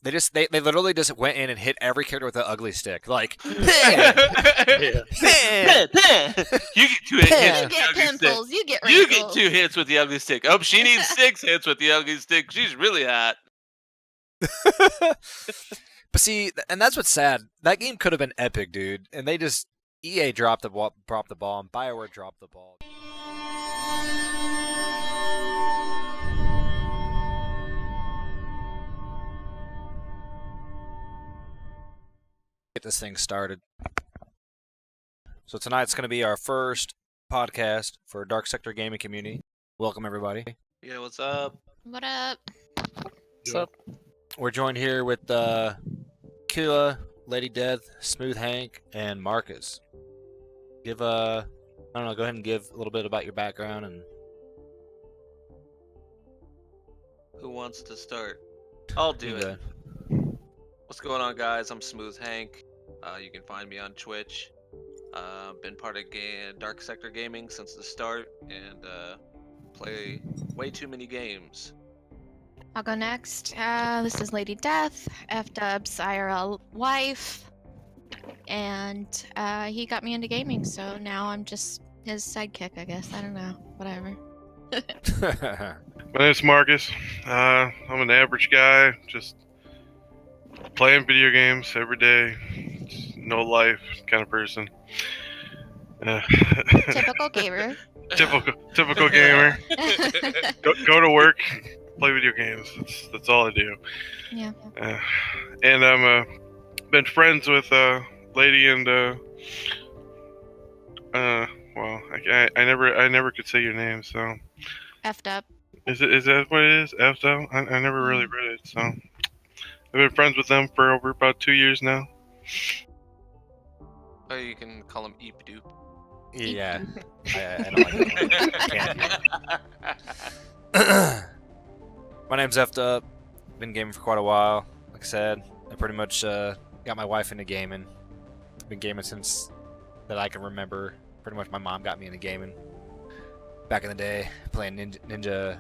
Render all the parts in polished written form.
They literally just went in and hit every character with an ugly stick. Like, You get 2 hits. get pimples. You get You wrinkles. get 2 hits with the ugly stick. Oh, she needs 6 hits with the ugly stick. She's really hot. But see, and that's what's sad. That game could have been epic, dude. And they just EA dropped the ball, and BioWare dropped the ball. Get this thing started. So tonight's going to be our first podcast for Dark Sector gaming community. Welcome everybody. Yeah, what's up? What up? What's up? We're joined here with Killa, Lady Death, Smooth Hank, and Marcus. Give I don't know, go ahead and give a little bit about your background and Who wants to start? I'll do it. What's going on, guys? I'm Smooth Hank. You can find me on Twitch. Been part of Dark Sector Gaming since the start, and play way too many games. I'll go next. This is Lady Death, F-Dub's IRL wife, and he got me into gaming, so now I'm just his sidekick, I guess. I don't know. Whatever. My name's Marcus. I'm an average guy, just playing video games every day. Just no life kind of person. Typical gamer. Typical gamer. Go to work, play video games. That's all I do. Yeah. And I'm been friends with Lady and well, I never could say your name, so. F-Dub. Is that what it is? F-Dub? I never really read it, so. I've been friends with them for over about 2 years now. Oh, you can call him Eep Doop. Yeah. I don't like it. My name's F-Dub. Been gaming for quite a while. Like I said, I pretty much got my wife into gaming. Been gaming since that I can remember. Pretty much my mom got me into gaming. Back in the day, playing Ninja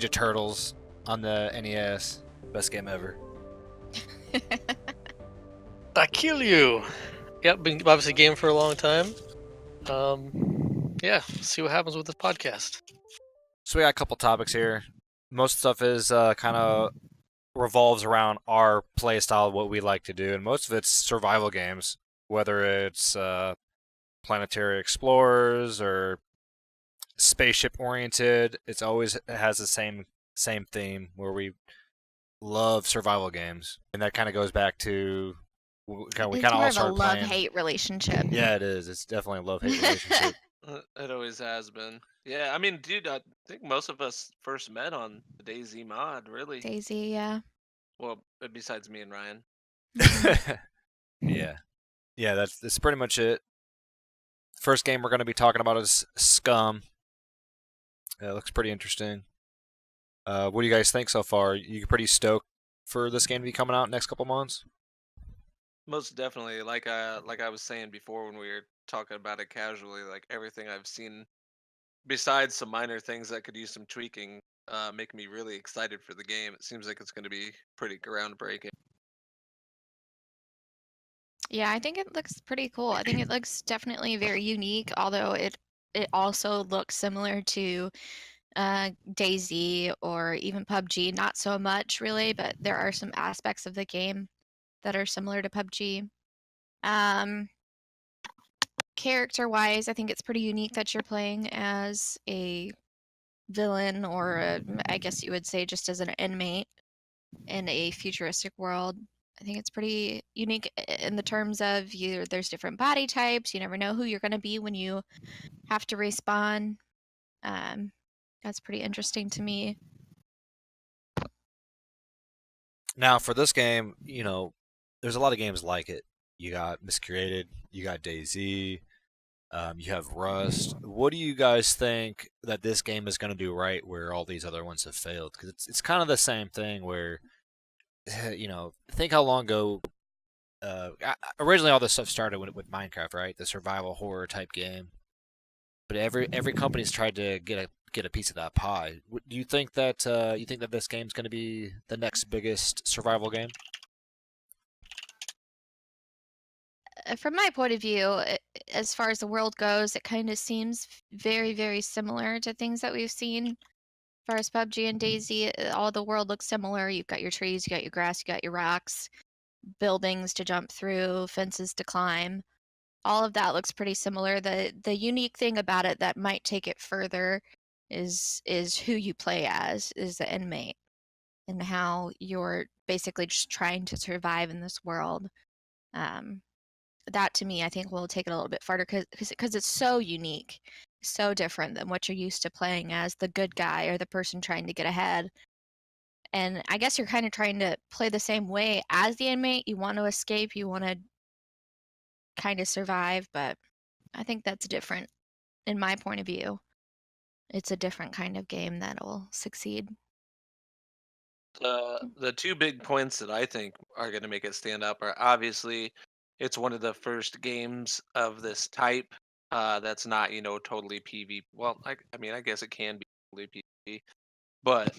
Turtles on the NES. Best game ever. I kill you. Yep, been obviously gaming for a long time. Yeah, see what happens with this podcast. So we got a couple topics here. Most stuff is kind of revolves around our play style, what we like to do, and most of it's survival games. Whether it's planetary explorers or spaceship oriented, it has the same theme where we love survival games, and that kind of goes back to we kind of all It's more of a started playing. love-hate relationship. Yeah, it is. It's definitely a love-hate relationship. It always has been. Yeah, I mean, dude, I think most of us first met on the DayZ mod, really. DayZ, yeah. Well, besides me and Ryan. Yeah, that's pretty much it. First game we're going to be talking about is Scum. It looks pretty interesting. What do you guys think so far? You pretty stoked for this game to be coming out next couple months? Most definitely. Like I was saying before when we were talking about it casually, like everything I've seen, besides some minor things that could use some tweaking, make me really excited for the game. It seems like it's going to be pretty groundbreaking. Yeah, I think it looks pretty cool. I think it looks definitely very unique, although it also looks similar to DayZ or even PUBG. Not so much really, but there are some aspects of the game that are similar to PUBG. Character-wise, I think it's pretty unique that you're playing as a villain, or I guess you would say just as an inmate in a futuristic world. I think it's pretty unique in the terms of there's different body types. You never know who you're going to be when you have to respawn. That's pretty interesting to me. Now, for this game, there's a lot of games like it. You got Miscreated, you got DayZ, you have Rust. What do you guys think that this game is going to do right where all these other ones have failed? Because it's kind of the same thing where, think how long ago. Originally, all this stuff started with Minecraft, right? The survival horror type game. But every company's tried to get a get a piece of that pie. Do you think that this game's going to be the next biggest survival game? From my point of view, as far as the world goes, it kind of seems very, very similar to things that we've seen. As far as PUBG and DayZ, all the world looks similar. You've got your trees, you got your grass, you got your rocks, buildings to jump through, fences to climb. All of that looks pretty similar. The unique thing about it that might take it further is who you play as, is the inmate, and how you're basically just trying to survive in this world. That to me, I think will take it a little bit farther because it's so unique, so different than what you're used to playing as the good guy or the person trying to get ahead. And I guess you're kind of trying to play the same way as the inmate. You want to escape, you want to kind of survive, but I think that's different in my point of view. It's a different kind of game that will succeed. The two big points that I think are going to make it stand up are obviously it's one of the first games of this type that's not, totally PvP. Well, I mean, I guess it can be totally PvP, but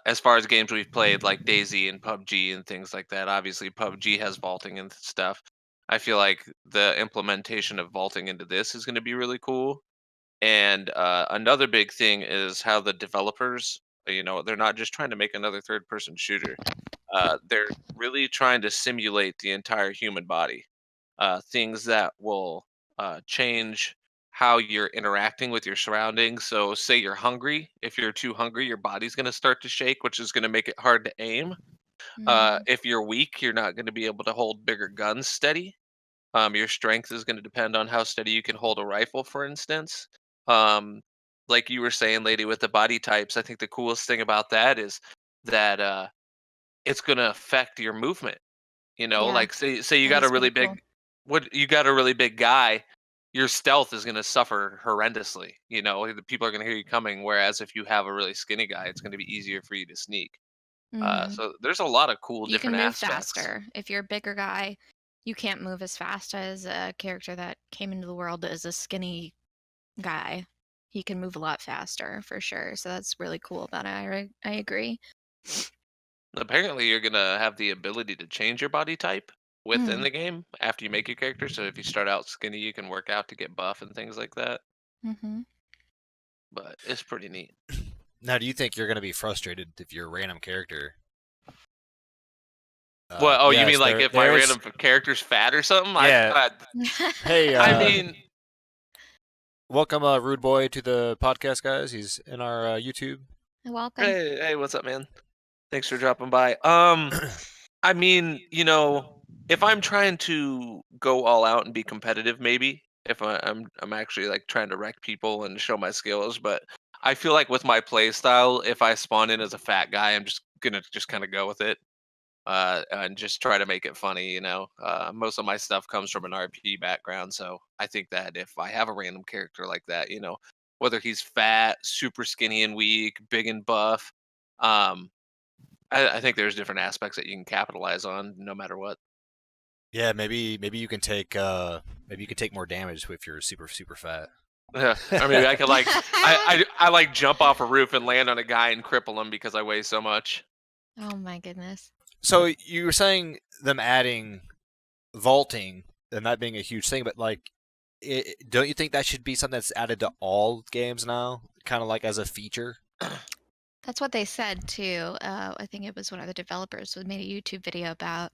as far as games we've played like DayZ and PUBG and things like that, obviously PUBG has vaulting and stuff. I feel like the implementation of vaulting into this is going to be really cool. And another big thing is how the developers, they're not just trying to make another third-person shooter. They're really trying to simulate the entire human body. Things that will change how you're interacting with your surroundings. So, say you're hungry. If you're too hungry, your body's going to start to shake, which is going to make it hard to aim. If you're weak, you're not going to be able to hold bigger guns steady. Your strength is going to depend on how steady you can hold a rifle, for instance. Like you were saying, lady, with the body types, I think the coolest thing about that is that it's going to affect your movement. Yeah, Like say you that got a is really pretty big, cool. you got a really big guy, your stealth is going to suffer horrendously. The people are going to hear you coming. Whereas if you have a really skinny guy, it's going to be easier for you to sneak. Mhm. So there's a lot of cool You can different move aspects. faster. If you're a bigger guy, you can't move as fast as a character that came into the world as a skinny guy. He can move a lot faster for sure. So that's really cool about it. I agree. Apparently, you're gonna have the ability to change your body type within Mm. the game after you make your character. So if you start out skinny, you can work out to get buff and things like that. Mm-hmm. But it's pretty neat. Now, do you think you're going to be frustrated if you're a random character? Well, oh, you yes, mean like if my there's- random character's fat or something? Yeah. Hey, I mean, welcome, Rude Boy, to the podcast, guys. He's in our YouTube. Welcome. hey, what's up, man? Thanks for dropping by. I mean, if I'm trying to go all out and be competitive, maybe if I'm actually like trying to wreck people and show my skills, but I feel like with my play style, if I spawn in as a fat guy, I'm just gonna just kind of go with it, and just try to make it funny. Most of my stuff comes from an RP background, so I think that if I have a random character like that, whether he's fat, super skinny and weak, big and buff, I think there's different aspects that you can capitalize on no matter what. Yeah, maybe you can take more damage if you're super fat. Yeah, or maybe I could like I like jump off a roof and land on a guy and cripple him because I weigh so much. Oh my goodness. So you were saying them adding vaulting and that being a huge thing, but like, don't you think that should be something that's added to all games now, kind of like as a feature? That's what they said too. I think it was one of the developers who made a YouTube video about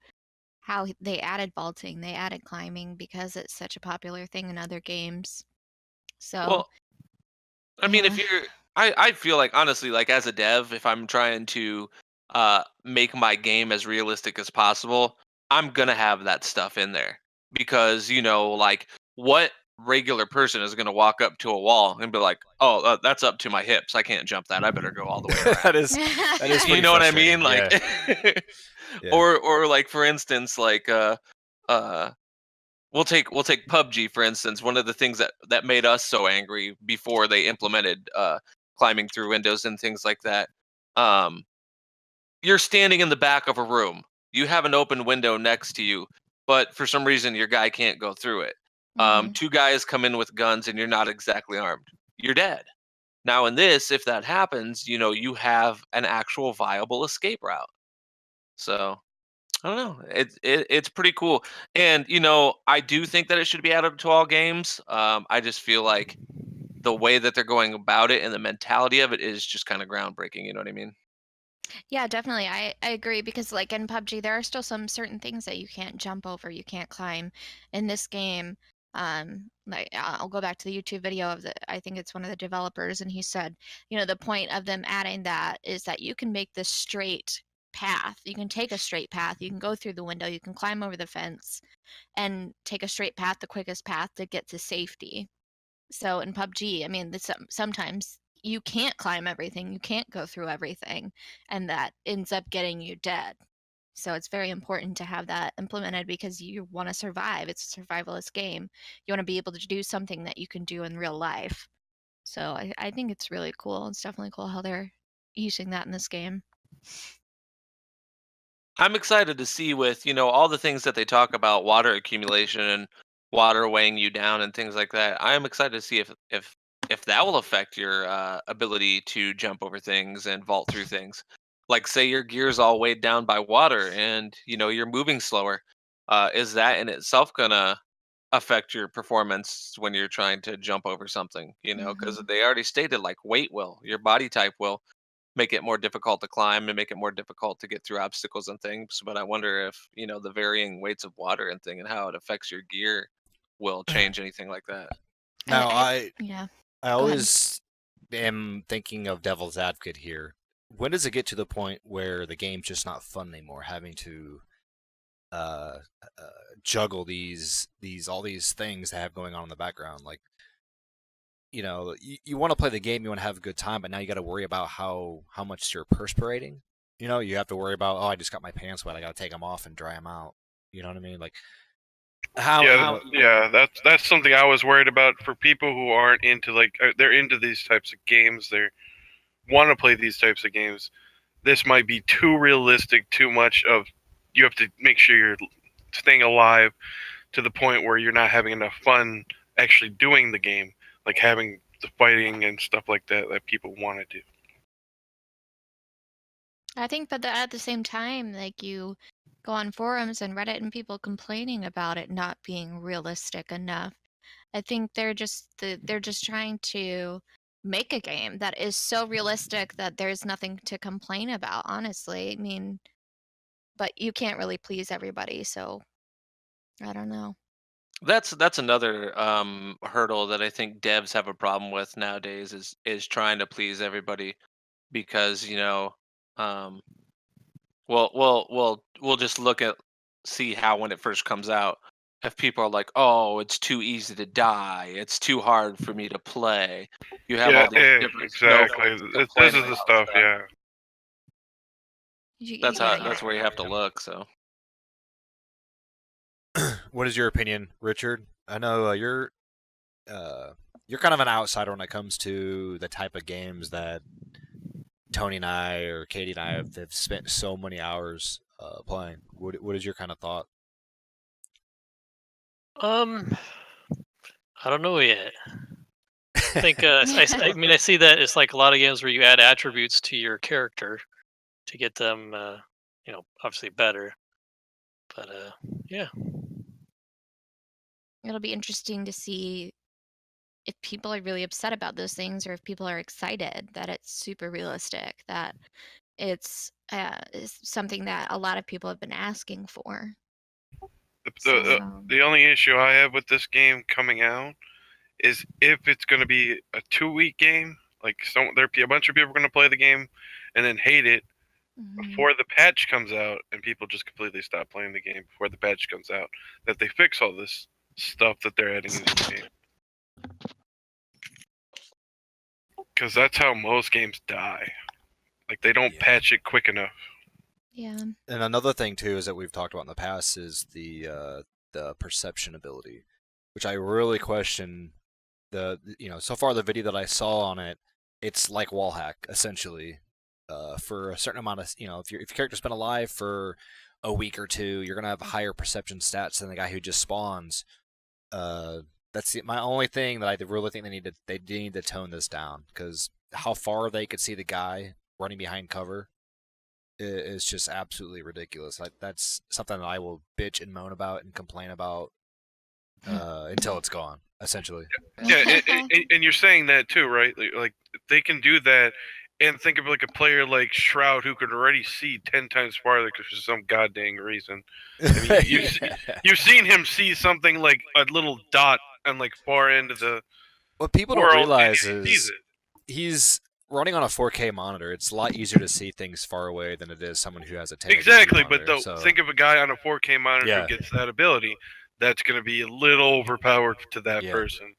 how they added vaulting, they added climbing because it's such a popular thing in other games. So, Well, I mean, if yeah. you're, I feel like honestly, like as a dev, if I'm trying to make my game as realistic as possible, I'm gonna have that stuff in there because like what regular person is gonna walk up to a wall and be like, oh, that's up to my hips, I can't jump that, I better go all the way around. that is You know what I mean? frustrating, Like, Yeah. or like for instance, like we'll take PUBG for instance. One of the things that made us so angry before they implemented climbing through windows and things like that. You're standing in the back of a room. You have an open window next to you, but for some reason your guy can't go through it. Mhm. Two guys come in with guns and you're not exactly armed. you're dead. Now in this, if that happens, you have an actual viable escape route. So I don't know. It's pretty cool, and I do think that it should be added to all games. I just feel like the way that they're going about it and the mentality of it is just kind of groundbreaking. You know what I mean? Yeah, definitely. I agree because like in PUBG, there are still some certain things that you can't jump over, you can't climb. In this game, like I'll go back to the YouTube video of I think it's one of the developers, and he said, the point of them adding that is that you can make this straight path. You can take a straight path. You can go through the window. You can climb over the fence, and take a straight path, the quickest path to get to safety. So in PUBG, I mean, sometimes you can't climb everything, you can't go through everything, and that ends up getting you dead. So it's very important to have that implemented because you want to survive. It's a survivalist game. You want to be able to do something that you can do in real life. So I think it's really cool. It's definitely cool how they're using that in this game. I'm excited to see with all the things that they talk about, water accumulation and water weighing you down and things like that. I am excited to see if that will affect your ability to jump over things and vault through things. Like say your gear's all weighed down by water and you're moving slower. Is that in itself gonna affect your performance when you're trying to jump over something? Because Hmm. they already stated like weight will, your body type will make it more difficult to climb and make it more difficult to get through obstacles and things. But I wonder if, the varying weights of water and thing and how it affects your gear will change anything like that. Now, Yeah, I go ahead. always am thinking of devil's advocate here. When does it get to the point where the game's just not fun anymore, having to uh, uh, juggle all these things that have going on in the background? Like, you want to play the game, you want to have a good time, but now you got to worry about how much you're perspirating. You have to worry about, oh, I just got my pants wet, I got to take them off and dry them out. You know what I mean? Like Yeah, that's something I was worried about for people who aren't into they're into these types of games. They want to play these types of games. This might be too realistic, too much of. You have to make sure you're staying alive to the point where you're not having enough fun actually doing the game, like having the fighting and stuff like that people want to do. I think, but at the same time, like you go on forums and Reddit and people complaining about it not being realistic enough. I think they're just trying to make a game that is so realistic that there's nothing to complain about, honestly. I mean, but you can't really please everybody, so I don't know. That's another hurdle that I think devs have a problem with nowadays is trying to please everybody because um, we'll just see how when it first comes out, if people are like, oh, it's too easy to die, it's too hard for me to play. You have all these different exactly. snowflakes This complaining is the about stuff. stuff. Yeah. Yeah, That's where you have to look. So what is your opinion, Richard? I know you're kind of an outsider when it comes to the type of games that Tony and I or Katie and I have spent so many hours playing. What is your kind of thought? Um, I don't know yet. I think I mean I see that it's like a lot of games where you add attributes to your character to get them obviously better. But yeah. It'll be interesting to see if people are really upset about those things or if people are excited that it's super realistic, that it's something that a lot of people have been asking for. The only issue I have with this game coming out is if it's going to be a 2-week game. Like a bunch of people are going to play the game and then hate it before the patch comes out, and people just completely stop playing the game before the patch comes out. That they fix all this stuff that they're adding into the game. Because that's how most games die. Like they don't patch it quick enough. Yeah. And another thing too is that we've talked about in the past is the perception ability, which I really question. So far the video that I saw on it, it's like wallhack essentially. For a certain amount of if your character's been alive for a week or two, you're gonna have higher perception stats than the guy who just spawns That's my only thing that I really think they need to tone this down, because how far they could see the guy running behind cover is just absolutely ridiculous. Like, that's something that I will bitch and moan about and complain about until it's gone, essentially. Yeah, and you're saying that too, right? Like they can do that, and think of like a player like Shroud who could already see 10 times farther because for some goddamn reason. I mean, you've seen him see something like a little dot on like far end of the What people world, don't realize and he sees is it. he's running on a 4K monitor. It's a lot easier to see things far away than it is someone who has a 1080p Exactly, monitor, but though, so. think of a guy on a 4K monitor Yeah. who gets that ability. That's going to be a little overpowered to that Yeah. person.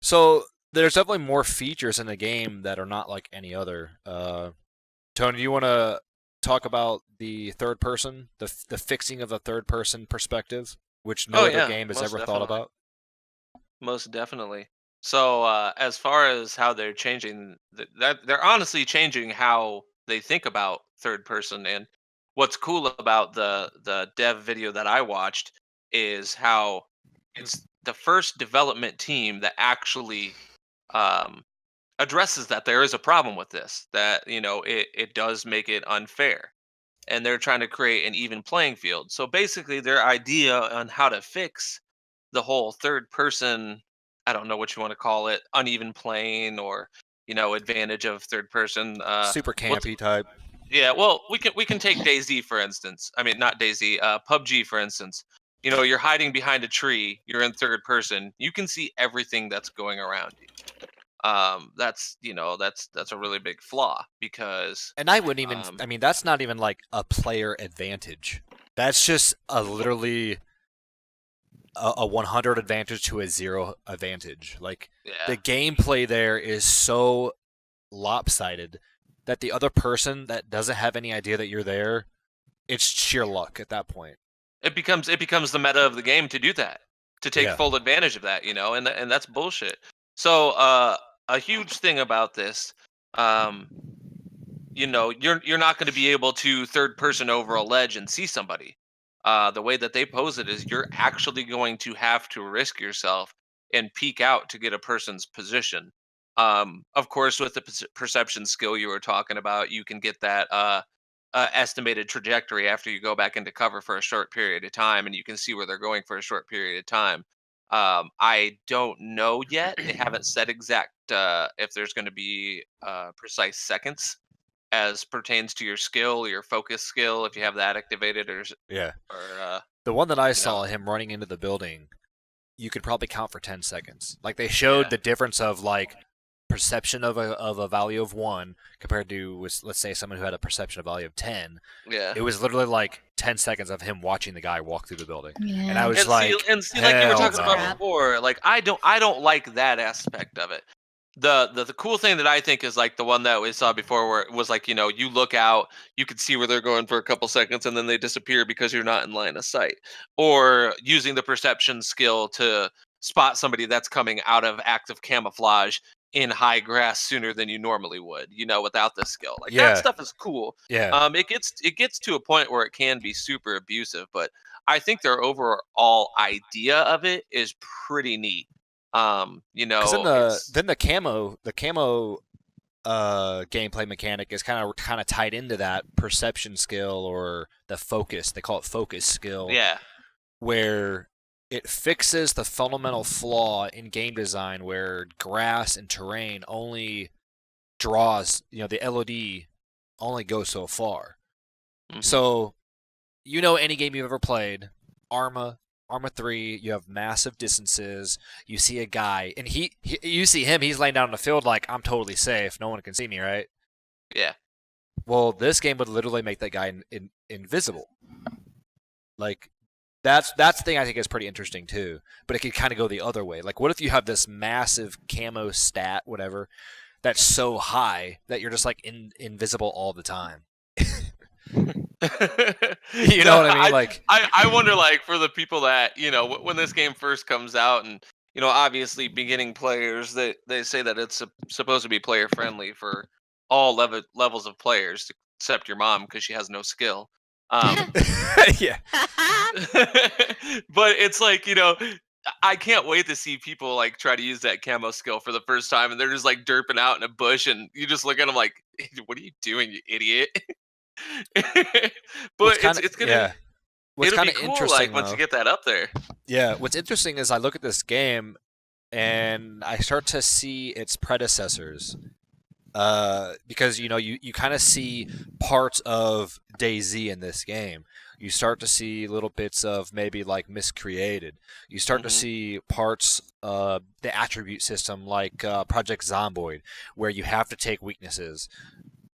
So there's definitely more features in the game that are not like any other. Tony, do you want to talk about the third person, the fixing of the third person perspective, which no other game has ever thought about? Most definitely. So as far as how they're changing, they're honestly changing how they think about third person. And what's cool about the dev video that I watched is how it's the first development team that actually um, addresses that there is a problem with this. That it does make it unfair, and they're trying to create an even playing field. So basically, their idea on how to fix the whole third person, I don't know what you want to call it, uneven playing, or advantage of third person, Super campy type. yeah, well, we can take DayZ for instance. I mean, not DayZ, PUBG for instance. You're hiding behind a tree, you're in third person, you can see everything that's going around you. That's a really big flaw, because And I wouldn't even, um, I mean, that's not even like a player advantage. That's just literally a 100 advantage to a 0 advantage. Like, yeah. the gameplay there is so lopsided that the other person that doesn't have any idea that you're there, it's sheer luck at that point. It becomes the meta of the game to do that, to take Yeah. full advantage of that, and that's bullshit. So a huge thing about this, you're not going to be able to third person over a ledge and see somebody. The way that they pose it is you're actually going to have to risk yourself and peek out to get a person's position. Of course, with the perception skill you were talking about, you can get that estimated trajectory after you go back into cover for a short period of time, and you can see where they're going for a short period of time. I don't know yet. They haven't said exact if there's going to be precise seconds as pertains to your skill, your focus skill, if you have that activated, or Yeah. or The one that I saw, him running into the building, you could probably count for 10 seconds. Like, they showed the difference of like perception of a value of 1 compared to, let's say, someone who had a perception of value of 10. Yeah. It was literally like 10 seconds of him watching the guy walk through the building. Yeah. And I was and like, see, like you were talking hell about no. before, like I don't like that aspect of it. The cool thing that I think is like the one that we saw before, where it was like, you look out, you can see where they're going for a couple seconds, and then they disappear because you're not in line of sight. Or using the perception skill to spot somebody that's coming out of active camouflage in high grass sooner than you normally would, without this skill. Like, that stuff is cool. Yeah. It gets to a point where it can be super abusive, but I think their overall idea of it is pretty neat. Because then the camo gameplay mechanic is kind of tied into that perception skill, or the focus. They call it focus skill. Yeah. Where it fixes the fundamental flaw in game design, where grass and terrain only draws, the LOD only goes so far. Mhm. So, any game you've ever played, Arma 3, you have massive distances. You see a guy, and you see him. He's laying down in the field like, I'm totally safe. No one can see me, right? Yeah. Well, this game would literally make that guy invisible. Like, that's the thing I think is pretty interesting too. But it could kind of go the other way. Like, what if you have this massive camo stat, whatever, that's so high that you're just like invisible all the time? You know what I mean? Like, I wonder, like, for the people that, when this game first comes out, and obviously beginning players, they say that it's supposed to be player friendly for all levels of players, except your mom, because she has no skill. Yeah. But it's like, I can't wait to see people like try to use that camo skill for the first time, and they're just like derping out in a bush, and you just look at them like, "What are you doing, you idiot?" What's But kind of it's gonna What's it'll kind be of cool like interesting once you though. get that up there. Yeah, what's interesting is I look at this game and I start to see its predecessors. Because you kind of see parts of DayZ in this game. You start to see little bits of maybe like miscreated. You start to see parts of the attribute system like Project Zomboid, where you have to take weaknesses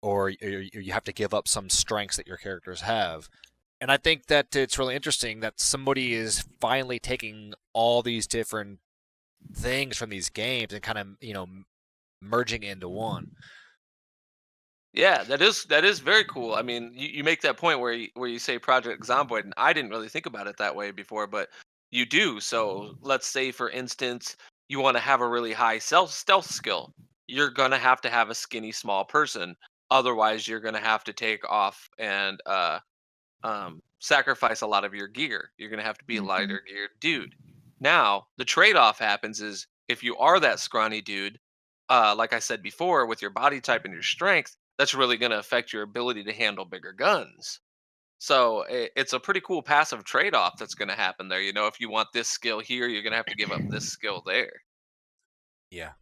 or you have to give up some strengths that your characters have. And I think that it's really interesting that somebody is finally taking all these different things from these games and kind of merging into one. Yeah, that is very cool. I mean, you make that point where you say Project Zomboid, and I didn't really think about it that way before, but you do. So let's say, for instance, you want to have a really high stealth skill. You're gonna have to have a skinny, small person. Otherwise, you're gonna have to take off and sacrifice a lot of your gear. You're gonna have to be a Mhm. lighter geared dude. Now, the trade-off happens is if you are that scrawny dude, like I said before, with your body type and your strength, that's really gonna affect your ability to handle bigger guns. So it's a pretty cool passive trade-off that's gonna happen there. You know, if you want this skill here, you're gonna have to give up this skill there. Yeah.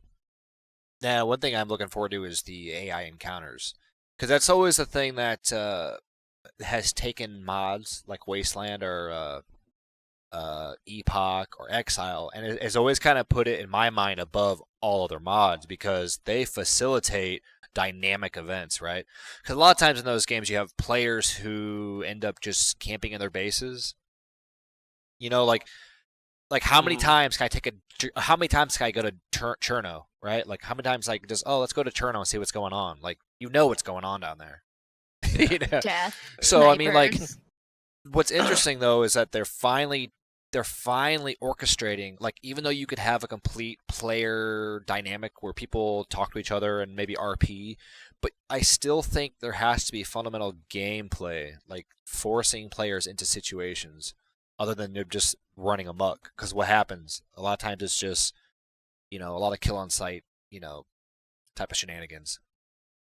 Now, one thing I'm looking forward to is the AI encounters, because that's always the thing that has taken mods like Wasteland or Epoch or Exile, and it has always kind of put it in my mind above all other mods because they facilitate dynamic events, right? Because a lot of times in those games you have players who end up just camping in their bases. You know, like how many times can I how many times can I go to Cherno, right? Like how many times like just let's go to Cherno and see what's going on. Like what's going on down there. You know? Death. So I mean, like, snipers. what's interesting though is that they're finally orchestrating, like, even though you could have a complete player dynamic where people talk to each other and maybe RP, but I still think there has to be fundamental gameplay, like forcing players into situations other than they're just running amok. Because what happens a lot of times it's just a lot of kill on sight, type of shenanigans.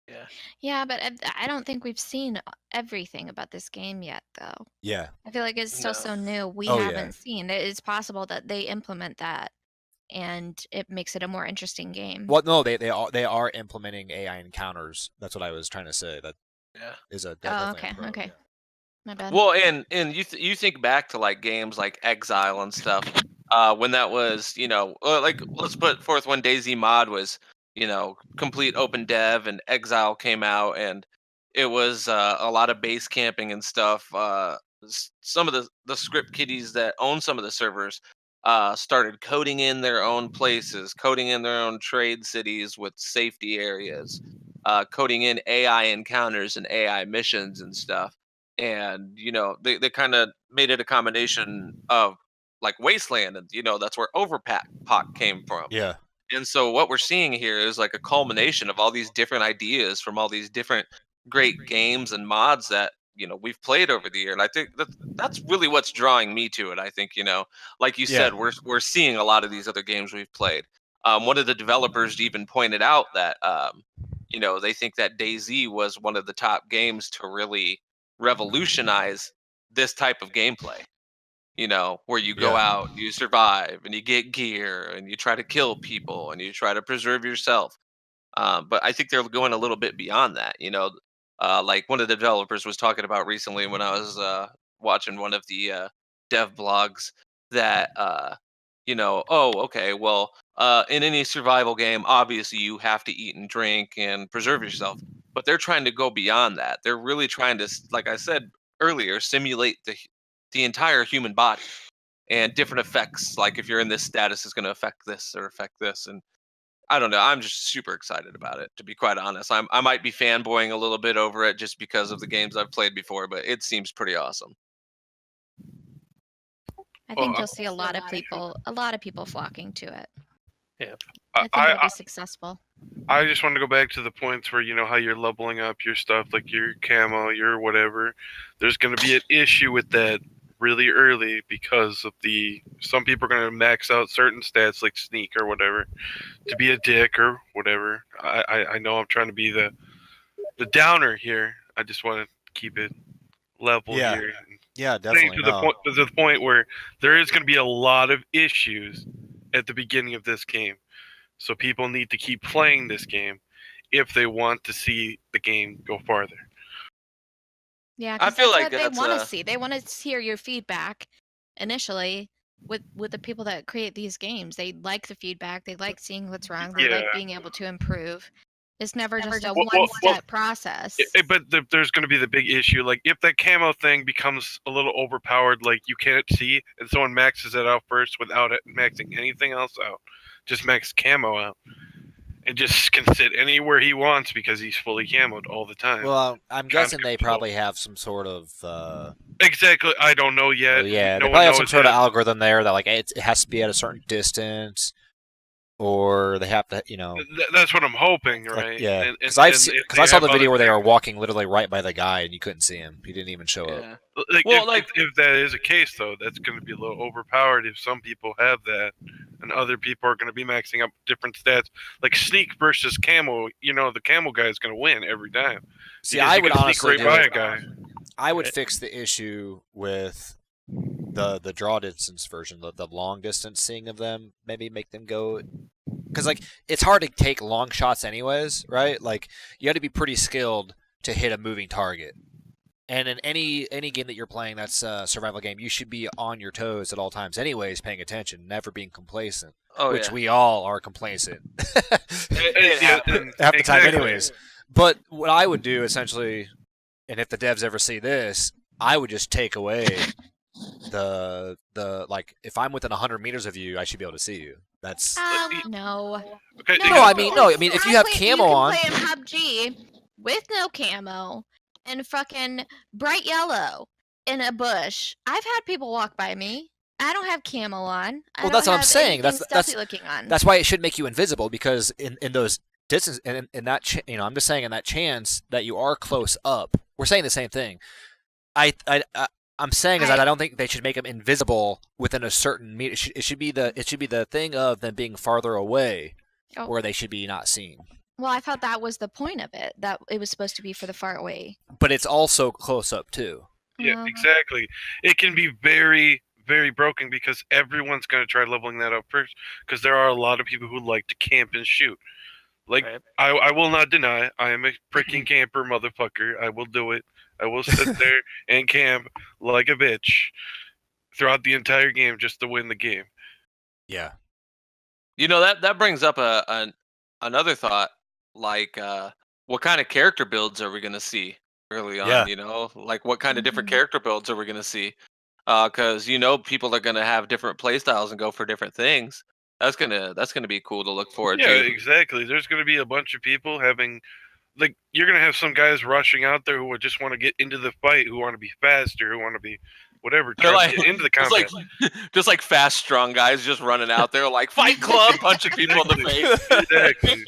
Yeah. Yeah, but I don't think we've seen everything about this game yet, though. Yeah. I feel like it's still No. so new. We Oh, yeah. haven't seen. It's possible that they implement that, and it makes it a more interesting game. Well, no, they are implementing AI encounters. That's what I was trying to say. That Yeah. is a Oh, definitely okay, a pro, okay. yeah. My bad. Well, and you think back to like games like Exile and stuff, when that was, like let's put forth when DayZ mod was, complete open dev, and Exile came out, and it was a lot of base camping and stuff. Some of the script kiddies that own some of the servers started coding in their own places, coding in their own trade cities with safety areas, coding in AI encounters and AI missions and stuff. And they kind of made it a combination of like Wasteland, and that's where Overpack came from. Yeah. And so what we're seeing here is like a culmination of all these different ideas from all these different great games and mods that we've played over the year. And I think that's really what's drawing me to it. I think like you Yeah. said, we're seeing a lot of these other games we've played. One of the developers even pointed out that they think that DayZ was one of the top games to really revolutionize this type of gameplay. Where you go Yeah. out, you survive, and you get gear, and you try to kill people, and you try to preserve yourself. But I think they're going a little bit beyond that. Like one of the developers was talking about recently when I was watching one of the dev blogs that, oh, okay, well, in any survival game, obviously you have to eat and drink and preserve yourself. But they're trying to go beyond that. They're really trying to, like I said earlier, simulate the entire human body and different effects. Like if you're in this status, is going to affect this or affect this. And I don't know. I'm just super excited about it, to be quite honest. I might be fanboying a little bit over it just because of the games I've played before, but it seems pretty awesome. I Well, think you'll see a lot of people flocking to it. Yeah. I think it'll be successful. I just want to go back to the points where how you're leveling up your stuff, like your camo, your whatever. There's going to be an issue with that really early because of some people are going to max out certain stats like sneak or whatever to be a dick or whatever. I know I'm trying to be the downer here. I just want to keep it level here. Yeah, definitely. To the point where there is going to be a lot of issues at the beginning of this game. So people need to keep playing this game if they want to see the game go farther. Yeah, I because feel that's like what they that's want to a see. They want to hear your feedback initially with the people that create these games. They like the feedback. They like seeing what's wrong. They like being able to improve. It's never just a one-step process. But there's going to be the big issue. Like, if that camo thing becomes a little overpowered, like you can't see, and someone maxes it out first without it maxing anything else out, just max camo out, and just can sit anywhere he wants because he's fully camoed all the time. Well, I'm guessing they probably have some sort of. Exactly, I don't know yet. Yeah, they probably have some sort of algorithm there that like it has to be at a certain distance, or they have to, That's what I'm hoping, right? Like, yeah, because I saw the video where they were walking literally right by the guy and you couldn't see him. He didn't even show up. If that is a case, though, that's going to be a little overpowered if some people have that, and other people are going to be maxing up different stats. Like sneak versus camo, the camo guy is going to win every time. See, I would honestly sneak right by a guy. I would fix the issue with the draw distance version, the long distance seeing of them. Maybe make them go, because like it's hard to take long shots anyways, right? Like you have to be pretty skilled to hit a moving target. And in any game that you're playing that's a survival game, you should be on your toes at all times anyways, paying attention, never being complacent. Which we all are complacent. Half the time anyways. But what I would do essentially, and if the devs ever see this, I would just take away the like if I'm within 100 meters of you, I should be able to see you. That's no. Okay, No, I mean if you have camo on, you can play in PUBG with no camo and fucking bright yellow in a bush. I've had people walk by me. I don't have camo on. Well, that's what I'm saying. That's looking on. That's why it should make you invisible, because in those distance in that I'm just saying in that chance that you are close up. We're saying the same thing. I'm saying is that I don't think they should make them invisible within a certain meter. It should be the thing of them being farther away, where they should be not seen. Well, I thought that was the point of it. That it was supposed to be for the far away. But it's also close up too. Yeah, exactly. It can be very, very broken because everyone's going to try leveling that up first. Because there are a lot of people who like to camp and shoot. Like, right. I will not deny, I am a freaking camper motherfucker. I will do it. I will sit there and camp like a bitch throughout the entire game just to win the game. Yeah. That brings up another thought. Like, what kind of character builds are we going to see early on? Yeah. Like what kind of different character builds are we going to see? Because people are going to have different play styles and go for different things. That's gonna be cool to look forward to. Yeah, exactly. There's gonna be a bunch of people having, like, you're gonna have some guys rushing out there who would just want to get into the fight, who want to be faster, who want to be whatever, trying to get into the combat. Just like fast, strong guys just running out there like Fight Club, punching people in the face. Exactly.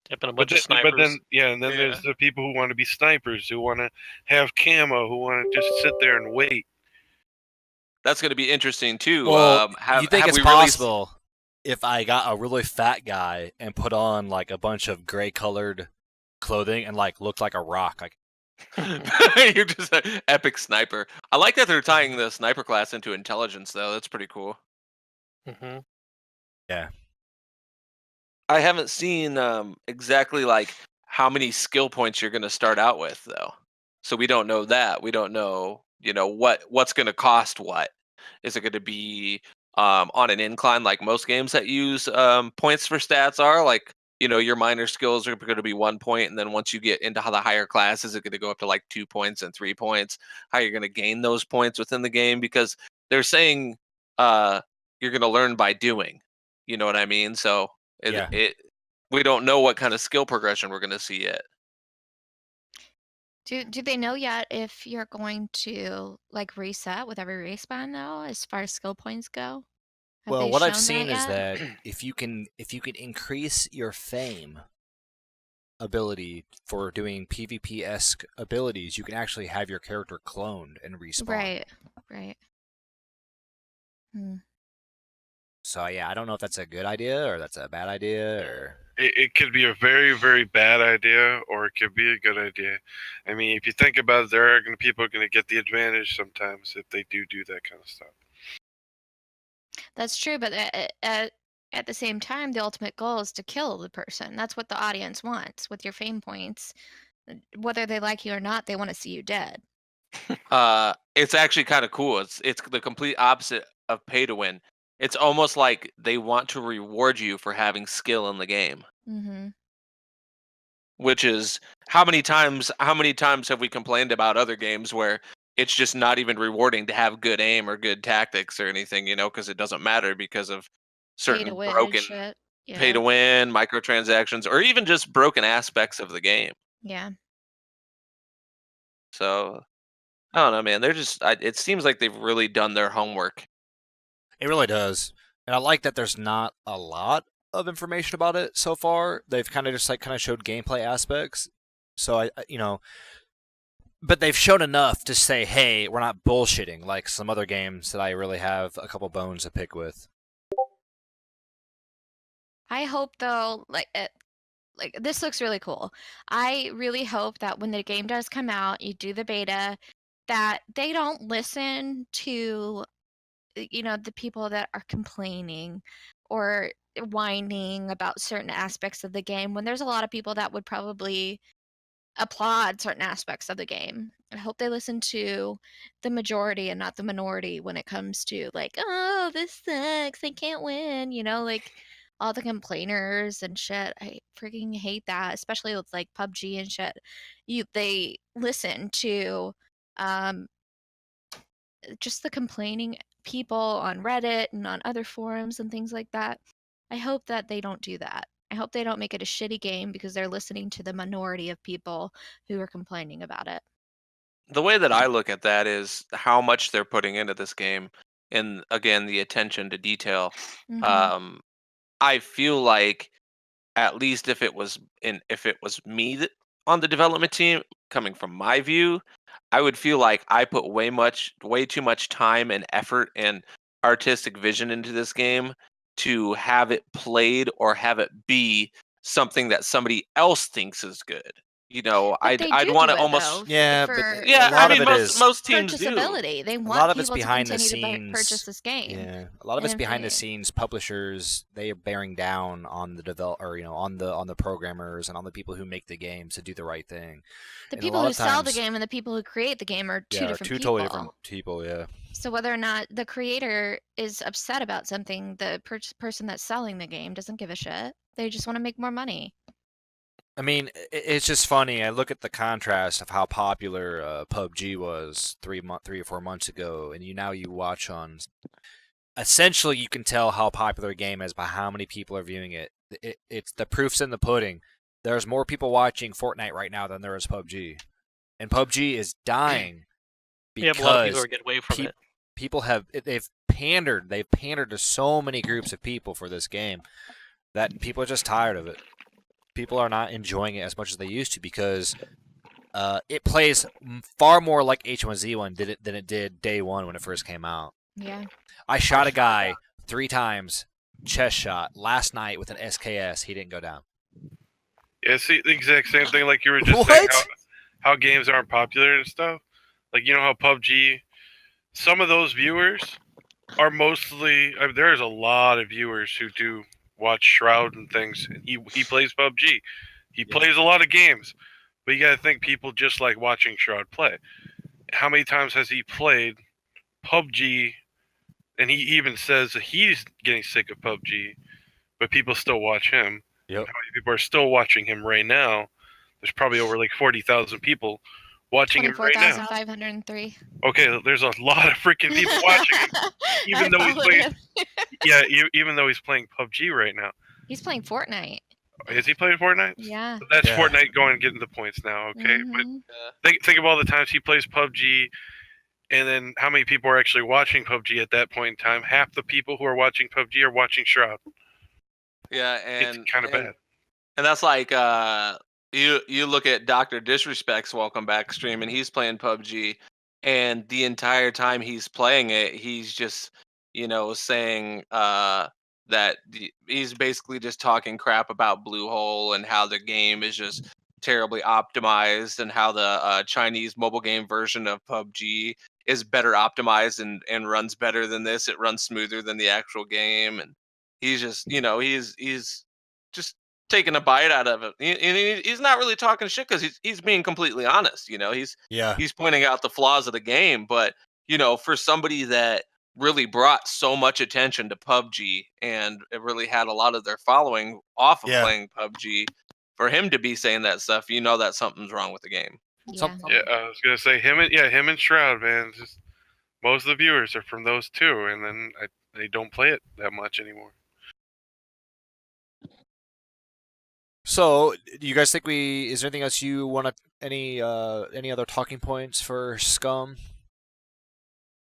Tipping a bunch of snipers. But then, there's the people who want to be snipers, who want to have camo, who want to just sit there and wait. That's going to be interesting too. Well, you think it's possible if I got a really fat guy and put on like a bunch of gray colored clothing and like looked like a rock, like you're just an epic sniper. I like that they're tying the sniper class into intelligence though. That's pretty cool. Mm-hmm. Yeah. I haven't seen exactly like how many skill points you're going to start out with though. So we don't know that. We don't know, what's going to cost what. Is it going to be on an incline like most games that use points for stats are? Like, your minor skills are going to be 1 point, and then once you get into the higher classes, it's going to go up to like 2 points and 3 points. How you're going to gain those points within the game, because they're saying you're going to learn by doing. You know what I mean? So we don't know what kind of skill progression we're going to see yet. Do they know yet if you're going to like reset with every respawn though, as far as skill points go? Well, what I've seen is that if you can increase your fame ability for doing PvP-esque abilities, you can actually have your character cloned and respawn. Right. So yeah, I don't know if that's a good idea or that's a bad idea or. It could be a very, very bad idea, or it could be a good idea. I mean, if you think about it, there are people going to get the advantage sometimes if they do that kind of stuff. That's true, but at the same time, the ultimate goal is to kill the person. That's what the audience wants with your fame points. Whether they like you or not, they want to see you dead. It's actually kind of cool. It's the complete opposite of pay to win. It's almost like they want to reward you for having skill in the game. Mm-hmm. Which is how many times have we complained about other games where it's just not even rewarding to have good aim or good tactics or anything, because it doesn't matter because of certain Pay to win broken shit. Yeah. pay to win, microtransactions, or even just broken aspects of the game. Yeah. So I don't know, man. It seems like they've really done their homework. It really does. And I like that there's not a lot of information about it so far. They've kind of just showed gameplay aspects. So but they've shown enough to say, hey, we're not bullshitting like some other games that I really have a couple bones to pick with. I hope though, like this looks really cool. I really hope that when the game does come out, you do the beta, that they don't listen to the people that are complaining or whining about certain aspects of the game, when there's a lot of people that would probably applaud certain aspects of the game. I hope they listen to the majority and not the minority when it comes to like, oh, this sucks, they can't win, like all the complainers and shit. I freaking hate that, especially with like PUBG and shit. They listen to just the complaining people on Reddit and on other forums and things like that. I hope that they don't do that. I hope they don't make it a shitty game because they're listening to the minority of people who are complaining about it. The way that I look at that is how much they're putting into this game, and again, the attention to detail. Mm-hmm. I feel like at least if it was me on the development team, coming from my view, I would feel like I put way too much time and effort and artistic vision into this game to have it played or have it be something that somebody else thinks is good. But I'd want to it, almost though, Yeah, for but yeah. a lot I mean, of it is most teams do. purchasability. They a want lot of it's people to behind the continue to scenes. purchase this game. Yeah, a lot of it's behind the scenes. Publishers, they are bearing down on the on the programmers and on the people who make the games to do the right thing. The And people who sell the game and the people who create the game are two different people. Totally different people. Yeah. So whether or not the creator is upset about something, the person that's selling the game doesn't give a shit. They just want to make more money. I mean, it's just funny. I look at the contrast of how popular PUBG was 3 or 4 months ago, and you watch on. Essentially, you can tell how popular a game is by how many people are viewing it. It's the proof's in the pudding. There's more people watching Fortnite right now than there is PUBG, and PUBG is dying because a lot of people are getting away from it. People they've pandered to so many groups of people for this game that people are just tired of it. People are not enjoying it as much as they used to because it plays far more like H1Z1 than it did day one when it first came out. Yeah. I shot a guy 3 times, chest shot, last night with an SKS. He didn't go down. Yeah, see, the exact same thing like you were just saying, how games aren't popular and stuff. Like, how PUBG, some of those viewers are mostly, there's a lot of viewers who do watch Shroud and things. He plays PUBG. He plays a lot of games. But you got to think people just like watching Shroud play. How many times has he played PUBG? And he even says that he's getting sick of PUBG, but people still watch him. Yep. How many people are still watching him right now? There's probably over like 40,000 people watching him right now. 24,503. Okay, there's a lot of freaking people watching him, even though he's playing. Yeah, even though he's playing PUBG right now. He's playing Fortnite. Is he playing Fortnite? Yeah. But that's Fortnite going and getting the points now. Okay, but think of all the times he plays PUBG. And then how many people are actually watching PUBG at that point in time? Half the people who are watching PUBG are watching Shroud. Yeah, and it's kind of bad. And that's like you look at Dr. Disrespect's Welcome Back stream, and he's playing PUBG, and the entire time he's playing it, he's just, saying that he's basically just talking crap about Bluehole and how the game is just terribly optimized, and how the Chinese mobile game version of PUBG is better optimized and runs better than this. It runs smoother than the actual game, and he's just, he's just taking a bite out of it. He's not really talking shit because he's being completely honest. He's pointing out the flaws of the game. But for somebody that really brought so much attention to PUBG, and it really had a lot of their following off of playing PUBG, for him to be saying that stuff, that something's wrong with the game. Yeah. Yeah, I was gonna say him and Shroud, man. Just most of the viewers are from those two, and then they don't play it that much anymore. So, do you guys think is there anything else you want to, any other talking points for Scum?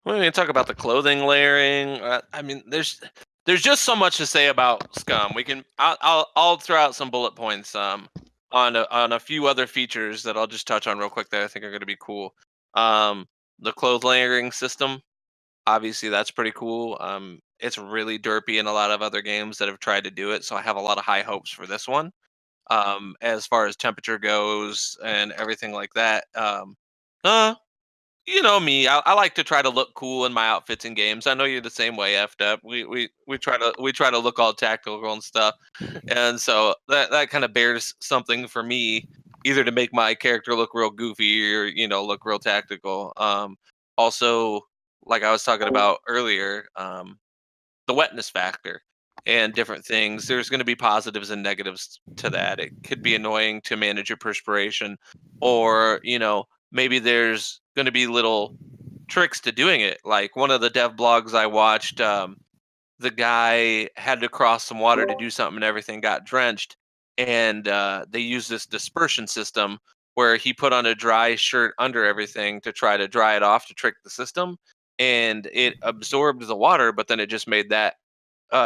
Well, we can talk about the clothing layering. I mean, there's just so much to say about Scum. I'll throw out some bullet points on a few other features that I'll just touch on real quick that I think are going to be cool. The clothes layering system, obviously that's pretty cool. It's really derpy in a lot of other games that have tried to do it, so I have a lot of high hopes for this one. As far as temperature goes and everything like that. You know me, I like to try to look cool in my outfits in games. I know you're the same way, effed up. We try to look all tactical and stuff, and so that kind of bears something for me, either to make my character look real goofy or look real tactical. Also, like I was talking about earlier, the wetness factor and different things. There's going to be positives and negatives to that. It could be annoying to manage your perspiration, or maybe there's going to be little tricks to doing it. Like one of the dev blogs I watched, the guy had to cross some water to do something, and everything got drenched, and they used this dispersion system where he put on a dry shirt under everything to try to dry it off to trick the system, and it absorbed the water, but then it just made that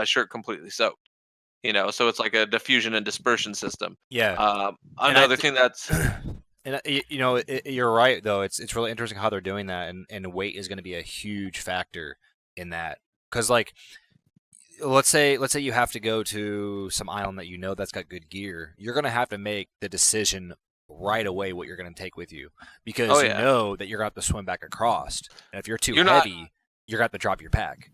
shirt completely soaked. So it's like a diffusion and dispersion system. Yeah. Another thing that's and you're right though. It's really interesting how they're doing that, and weight is going to be a huge factor in that. Because like, let's say you have to go to some island that that's got good gear. You're going to have to make the decision right away what you're going to take with you, because you know that you're going to have to swim back across, and if you're too heavy, you're going to have to drop your pack.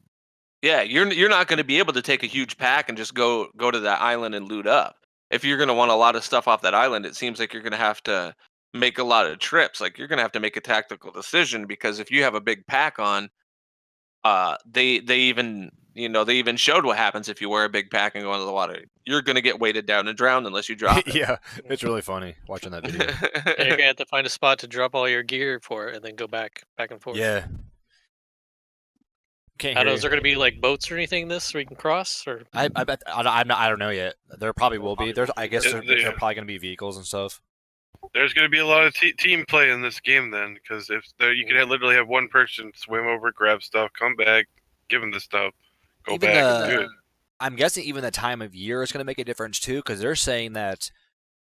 Yeah, you're not going to be able to take a huge pack and just go to that island and loot up. If you're going to want a lot of stuff off that island, it seems like you're going to have to make a lot of trips. Like you're going to have to make a tactical decision, because if you have a big pack on, they even showed what happens if you wear a big pack and go into the water. You're going to get weighted down and drown unless you drop it. Yeah, it's really funny watching that video. And you're going to have to find a spot to drop all your gear for it and then go back and forth. Yeah. I don't know, is there going to be like boats or anything so we can cross? Or I don't know yet. There probably will be. I guess there probably going to be vehicles and stuff. There's going to be a lot of team play in this game then, because if you could literally have one person swim over, grab stuff, come back, give them the stuff, go back and do it. I'm guessing even the time of year is going to make a difference too, because they're saying that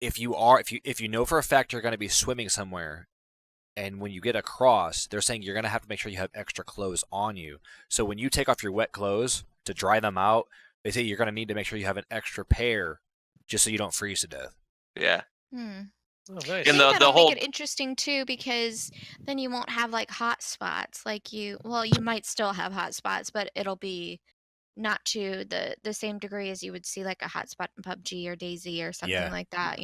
if you know for a fact you're going to be swimming somewhere, and when you get across, they're saying you're going to have to make sure you have extra clothes on you. So when you take off your wet clothes to dry them out, they say you're going to need to make sure you have an extra pair just so you don't freeze to death. Yeah. Oh, nice. And that'll make it interesting too, because then you won't have like hot spots. You might still have hot spots, but it'll be not to the same degree as you would see like a hotspot in PUBG or DayZ or something like that,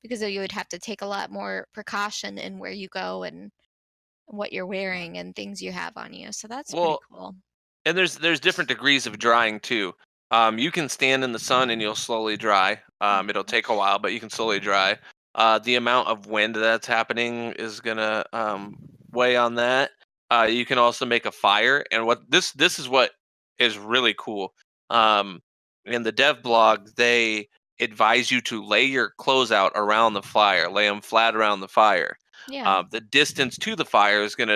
because you would have to take a lot more precaution in where you go and what you're wearing and things you have on you. So that's pretty cool. And there's different degrees of drying too. You can stand in the sun and you'll slowly dry. It'll take a while, but you can slowly dry. The amount of wind that's happening is gonna weigh on that. You can also make a fire, and this is what is really cool. In the dev blog, they advise you to lay your clothes out around the fire, lay them flat around the fire. Yeah. The distance to the fire is going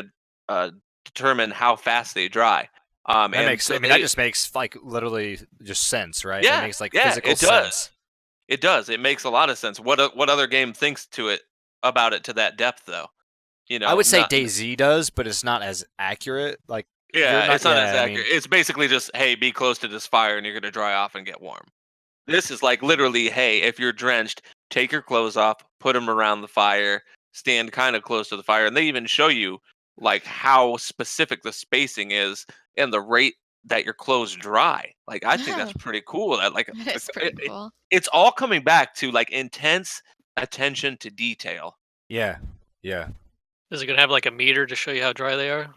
to determine how fast they dry. That just makes like literally just sense, right? Yeah, it makes like yeah, physical it does. sense. It does. It makes a lot of sense. What other game thinks about it to that depth though? You know, I would say DayZ does, but it's not as accurate. Like, it's not as accurate. It's basically just, hey, be close to this fire and you're gonna dry off and get warm. This is like literally, hey, if you're drenched, take your clothes off, put them around the fire, stand kind of close to the fire, and they even show you like how specific the spacing is and the rate that your clothes dry. Like, I think that's pretty cool. That like It's pretty cool. It's all coming back to like intense attention to detail. Yeah. Is it gonna have like a meter to show you how dry they are?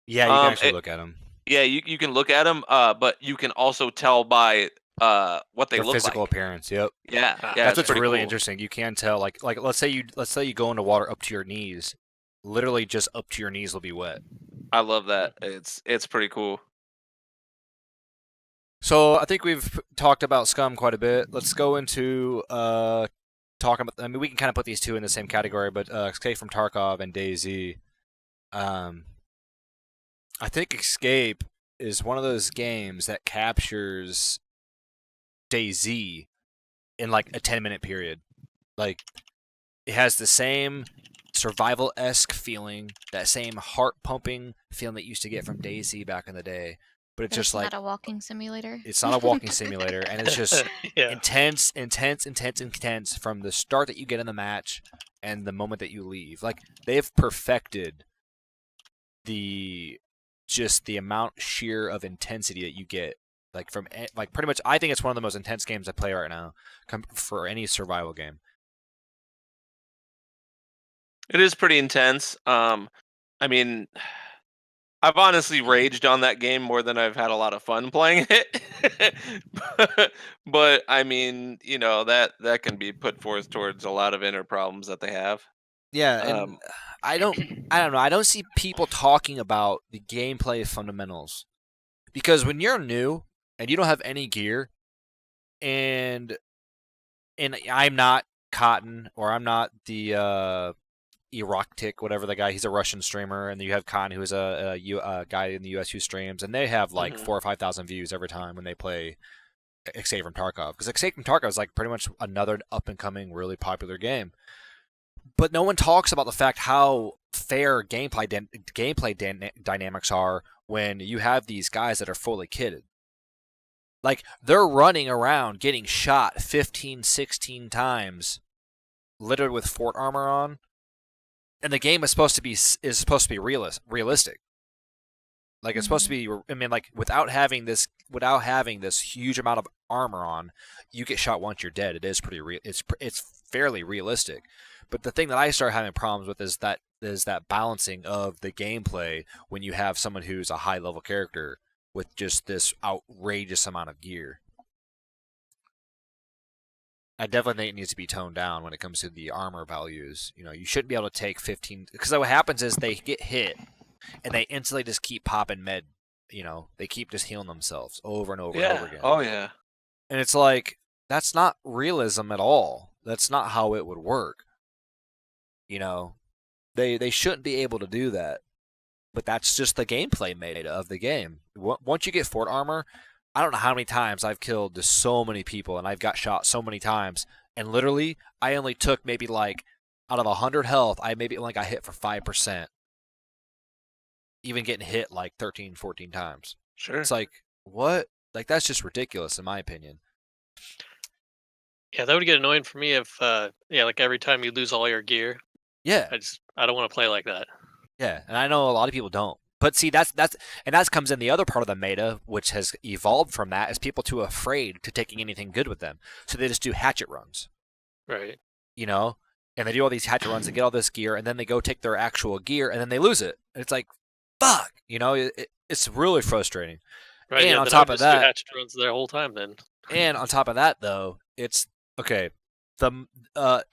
Yeah, you can actually look at them. Yeah, you can look at them, but you can also tell by what they Their look physical like. appearance. Yep. Yeah, That's what's really cool. interesting. You can tell, like let's say you go into water up to your knees. Literally, just up to your knees will be wet. I love that. It's pretty cool. So I think we've talked about Scum quite a bit. Let's go into talking about. I mean, we can kind of put these two in the same category, but Escape from Tarkov and DayZ. I think Escape is one of those games that captures DayZ in like a 10-minute period. Like, it has the same survival-esque feeling, that same heart-pumping feeling that you used to get from DayZ back in the day. But it's just like, not a walking simulator. it's not a walking simulator, and it's just Yeah. intense from the start that you get in the match and the moment that you leave. Like, they've perfected the amount sheer of intensity that you get, like from like pretty much. I think it's one of the most intense games I play right now for any survival game. It is pretty intense. I mean, I've honestly raged on that game more than I've had a lot of fun playing it. but I mean, you know, that can be put forth towards a lot of inner problems that they have. Yeah, and I don't know. I don't see people talking about the gameplay fundamentals, because when you're new and you don't have any gear, and I'm not Cotton, or I'm not the Erotic, whatever the guy. He's a Russian streamer, and you have Khan, who is a guy in the US who streams, and they have like 4,000 or 5,000 views every time when they play Escape from Tarkov. Because Escape from Tarkov is like pretty much another up and coming, really popular game. But no one talks about the fact how fair gameplay dynamics are when you have these guys that are fully kitted. Like, they're running around getting shot 15, 16 times, littered with fort armor on. And the game is supposed to be realistic. Like, it's supposed to be. I mean, like, without having this huge amount of armor on, you get shot once, you're dead. It is pretty real. It's fairly realistic. But the thing that I start having problems with is that balancing of the gameplay when you have someone who's a high level character with just this outrageous amount of gear. I definitely think it needs to be toned down when it comes to the armor values. You know, you shouldn't be able to take 15, because what happens is they get hit and they instantly just keep popping med. You know, they keep just healing themselves over and over and over again. Oh yeah. And it's like, that's not realism at all. That's not how it would work. You know, they shouldn't be able to do that. But that's just the gameplay meta of the game. Once you get fort armor, I don't know how many times I've killed just so many people, and I've got shot so many times, and literally I only took maybe like out of 100 health, I maybe only got hit for 5%. Even getting hit like 13, 14 times. Sure. It's like, what? Like, that's just ridiculous in my opinion. Yeah, that would get annoying for me if like every time you lose all your gear. Yeah. I don't want to play like that. Yeah, and I know a lot of people don't. But see, that comes in the other part of the meta, which has evolved from that, is people too afraid to taking anything good with them. So they just do hatchet runs. Right. You know? And they do all these hatchet runs and get all this gear, and then they go take their actual gear, and then they lose it. And it's like, fuck! You know, it's really frustrating. Right, and yeah, on top of that, do hatchet runs the whole time then. And on top of that, though, it's, okay, the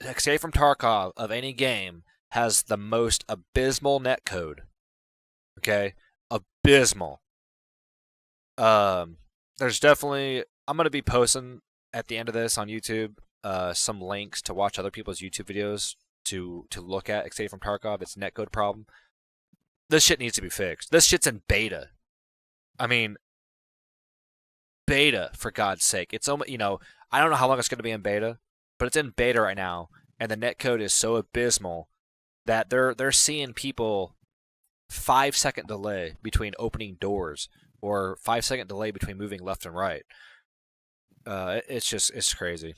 Escape from Tarkov of any game has the most abysmal netcode. Okay? Abysmal. There's definitely, I'm going to be posting at the end of this on YouTube some links to watch other people's YouTube videos to look at Escape from Tarkov, its netcode problem. This shit needs to be fixed. This shit's in beta. I mean, beta, for God's sake. It's almost, you know, I don't know how long it's going to be in beta, but it's in beta right now, and the netcode is so abysmal that they're seeing people 5-second delay between opening doors or 5-second delay between moving left and right. It's crazy.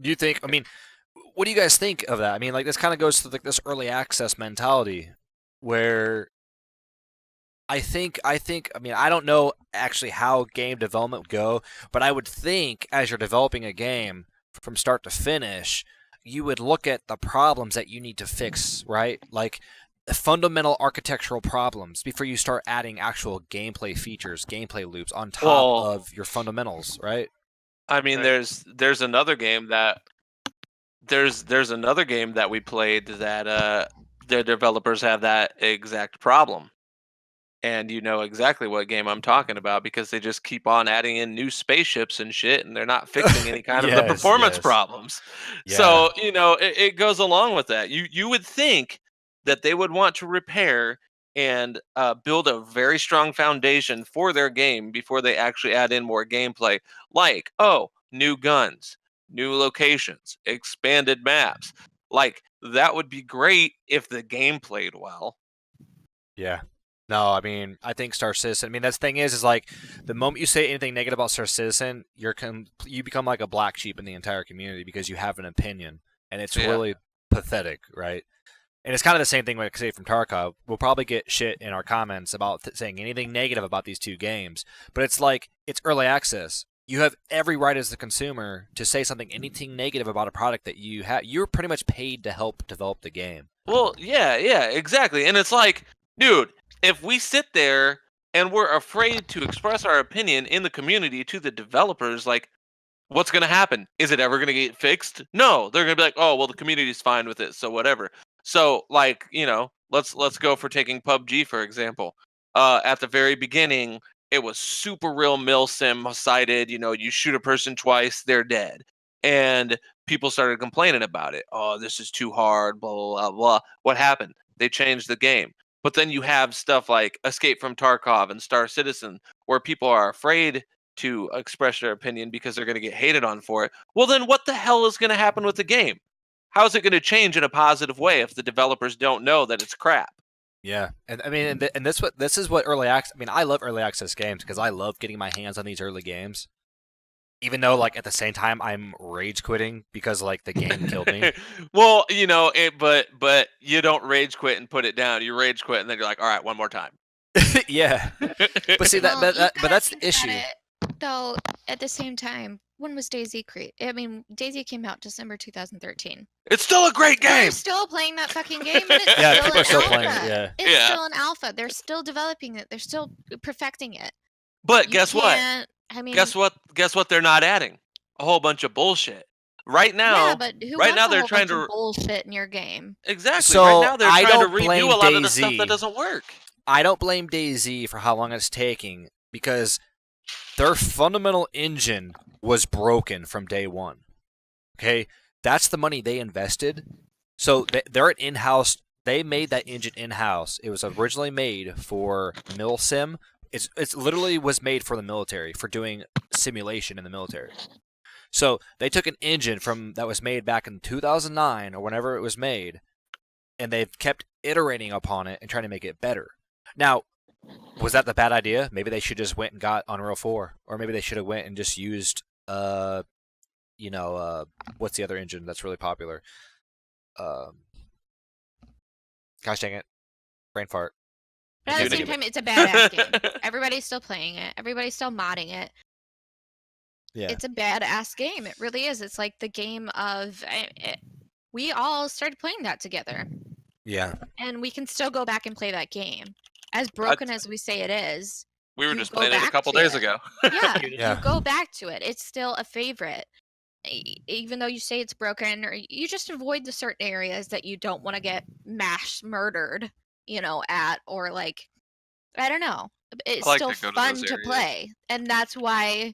Do you think? I mean, what do you guys think of that? I mean, like this kind of goes to like this early access mentality, where I think. I mean, I don't know actually how game development would go, but I would think as you're developing a game from start to finish, you would look at the problems that you need to fix, right? Like fundamental architectural problems before you start adding actual gameplay features, gameplay loops on top of your fundamentals, right? I mean, there's another game that there's another game that we played that their developers have that exact problem. And you know exactly what game I'm talking about because they just keep on adding in new spaceships and shit, and they're not fixing any kind of the performance problems. Yeah. So, you know, it goes along with that. You would think that they would want to repair and build a very strong foundation for their game before they actually add in more gameplay, like, new guns, new locations, expanded maps. Like, that would be great if the game played well. Yeah. No, I mean, I think Star Citizen. I mean, that's the thing is like the moment you say anything negative about Star Citizen, you become like a black sheep in the entire community because you have an opinion, and it's really pathetic, right? And it's kind of the same thing when I say from Tarkov. We'll probably get shit in our comments about saying anything negative about these two games, but it's like it's early access. You have every right as the consumer to say anything negative about a product that you have. You're pretty much paid to help develop the game. Well, yeah, exactly. And it's like, dude, if we sit there and we're afraid to express our opinion in the community to the developers, like, what's going to happen? Is it ever going to get fixed? No, they're going to be like, oh, well, the community's fine with it, so whatever. So, like, you know, let's go for taking PUBG, for example. At the very beginning, it was super real milsim sided. You know, you shoot a person twice, they're dead. And people started complaining about it. Oh, this is too hard, blah, blah, blah, blah. What happened? They changed the game. But then you have stuff like Escape from Tarkov and Star Citizen, where people are afraid to express their opinion because they're going to get hated on for it. Well, then what the hell is going to happen with the game? How is it going to change in a positive way if the developers don't know that it's crap? Yeah, and I mean, and this is what early access. I mean, I love early access games because I love getting my hands on these early games. Even though, like, at the same time, I'm rage quitting because, like, the game killed me. Well, you know, but you don't rage quit and put it down. You rage quit and then you're like, all right, one more time. Yeah, but see but that's the issue. Though at the same time, when was DayZ created? I mean, DayZ came out December 2013. It's still a great game. They're still playing that fucking game. And it's Yeah, still people are still alpha. playing it. Yeah, It's still an alpha. They're still developing it. They're still perfecting it. But guess what? I mean, Guess what? They're not adding a whole bunch of bullshit right now. Yeah, but who right wants now a they're whole trying bunch to of bullshit in your game. Exactly. So, right now they're I trying to don't blame redo a lot of the DayZ. stuff that doesn't work. I don't blame DayZ for how long it's taking because their fundamental engine was broken from day one. Okay, that's the money they invested. So they're an in-house. They made that engine in-house. It was originally made for milsim. It's literally was made for the military, for doing simulation in the military. So they took an engine that was made back in 2009 or whenever it was made, and they've kept iterating upon it and trying to make it better. Now, was that the bad idea? Maybe they should just went and got Unreal 4, or maybe they should have went and just used, what's the other engine that's really popular? Gosh dang it, brain fart. But at the same time, it's a badass game. Everybody's still playing it. Everybody's still modding it. Yeah. It's a badass game. It really is. It's like the game of... we all started playing that together. Yeah. And we can still go back and play that game. As broken as we say it is. We were just playing it a couple days ago. Yeah, Yeah. you go back to it. It's still a favorite. Even though you say it's broken, or you just avoid the certain areas that you don't want to get mass murdered, at, or like, I don't know. It's like still to go to fun those to areas. play. And that's why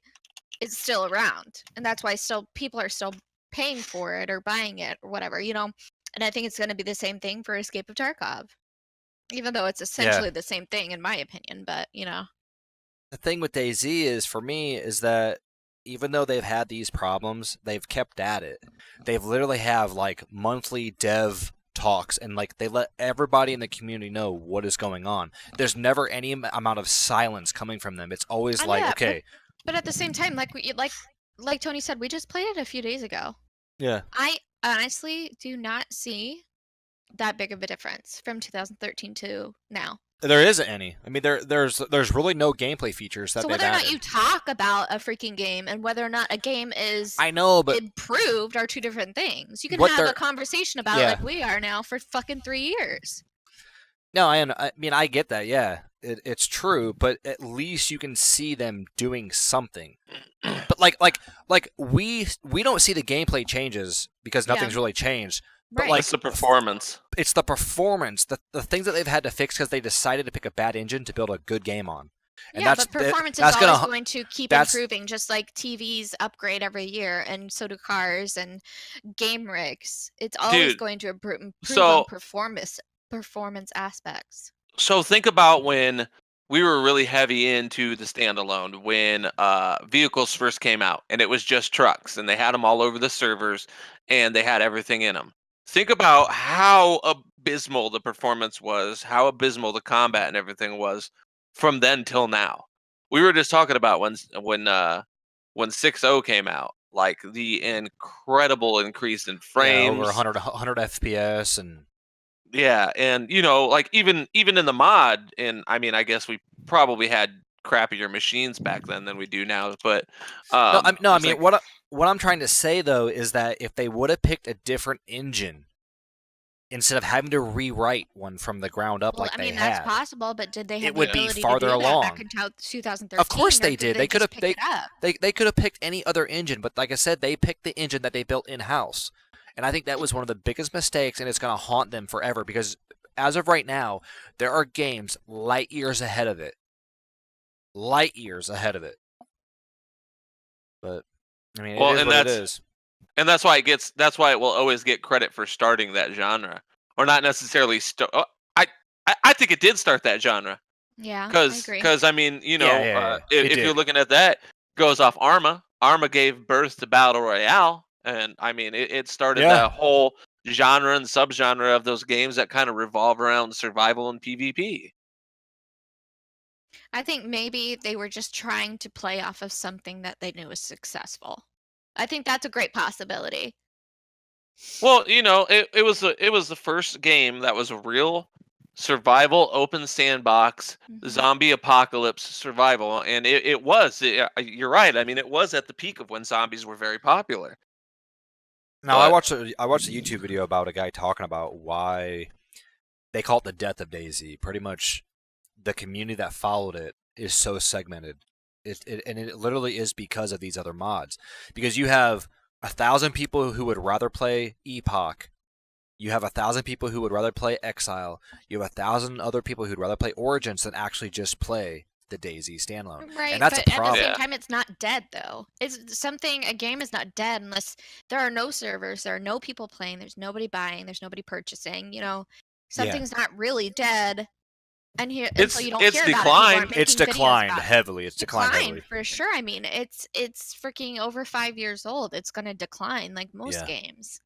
it's still around. And that's why people are still paying for it or buying it or whatever, And I think it's going to be the same thing for Escape of Tarkov. Even though it's essentially the same thing, in my opinion, but. The thing with DayZ is, for me, is that even though they've had these problems, they've kept at it. They've literally have like monthly dev talks, and like they let everybody in the community know what is going on. There's never any amount of silence coming from them. It's always like, yeah, okay, but at the same time, like Tony said, we just played it a few days ago. yeah, I honestly do not see that big of a difference from 2013 to now. there isn't any. I mean, there's really no gameplay features that So they've whether or not added. you talk about a freaking game and whether or not a game is I know, but improved are two different things. You can What have they're- a conversation about it Yeah. like we are now for fucking 3 years. no, I mean, I get that. Yeah, it's true, but at least you can see them doing something. But like we don't see the gameplay changes because Yeah. nothing's really changed. But Right. like It's the performance. it's the performance, the things that they've had to fix because they decided to pick a bad engine to build a good game on. And Yeah, that's but performance that's is always gonna going to keep that's- improving, just like TVs upgrade every year, and so do cars and game rigs. It's always Dude, going to improve so- on performance aspects. So think about when we were really heavy into the standalone when vehicles first came out, and it was just trucks, and they had them all over the servers, and they had everything in them. Think about how abysmal the performance was, how abysmal the combat and everything was from then till now. We were just talking about when 6.0 came out, like the incredible increase in frames. over 100 FPS and Yeah, and like even in the mod, and I mean, I guess we probably had crappier machines back then than we do now, but no, I it's mean like- what I'm trying to say though is that if they would have picked a different engine instead of having to rewrite one from the ground up Well, like I mean they that's had, possible, but did they have it the would be ability farther to do along. that back in 2013? Of course or they did. They could just have pick it up? they could have picked any other engine, but like I said, they picked the engine that they built in house, and I think that was one of the biggest mistakes, and it's going to haunt them forever because as of right now, there are games light years ahead of it. Light years ahead of it. But I mean, Well, it is and what it that's- is. and that's why it will always get credit for starting that genre, or not necessarily. I think it did start that genre. Yeah, I Because, agree. I mean, Yeah, it if you're did. looking at that, goes off Arma. Arma gave birth to Battle Royale, and I mean, it started Yeah. that whole genre and subgenre of those games that kind of revolve around survival and PvP. I think maybe they were just trying to play off of something that they knew was successful. I think that's a great possibility. Well, it was the first game that was a real survival open sandbox Mhm. zombie apocalypse survival, and you're right. I mean, it was at the peak of when zombies were very popular. Now I But- watched a YouTube video about a guy talking about why they call it the death of DayZ. Pretty much, the community that followed it is so segmented. And it literally is because of these other mods. Because you have 1,000 people who would rather play Epoch. You have 1,000 people who would rather play Exile. You have 1,000 other people who'd rather play Origins than actually just play the DayZ standalone. Right, And that's but a at the problem. same time, it's not dead though. A game is not dead unless there are no servers, there are no people playing, there's nobody buying, there's nobody purchasing. Something's not really dead. And here, It's- until you don't it's hear about it, declined. people aren't It's making videos declined about it. heavily. It's declined Declined heavily. for sure. I mean, it's freaking over 5 years old. It's gonna decline like most Yeah. games.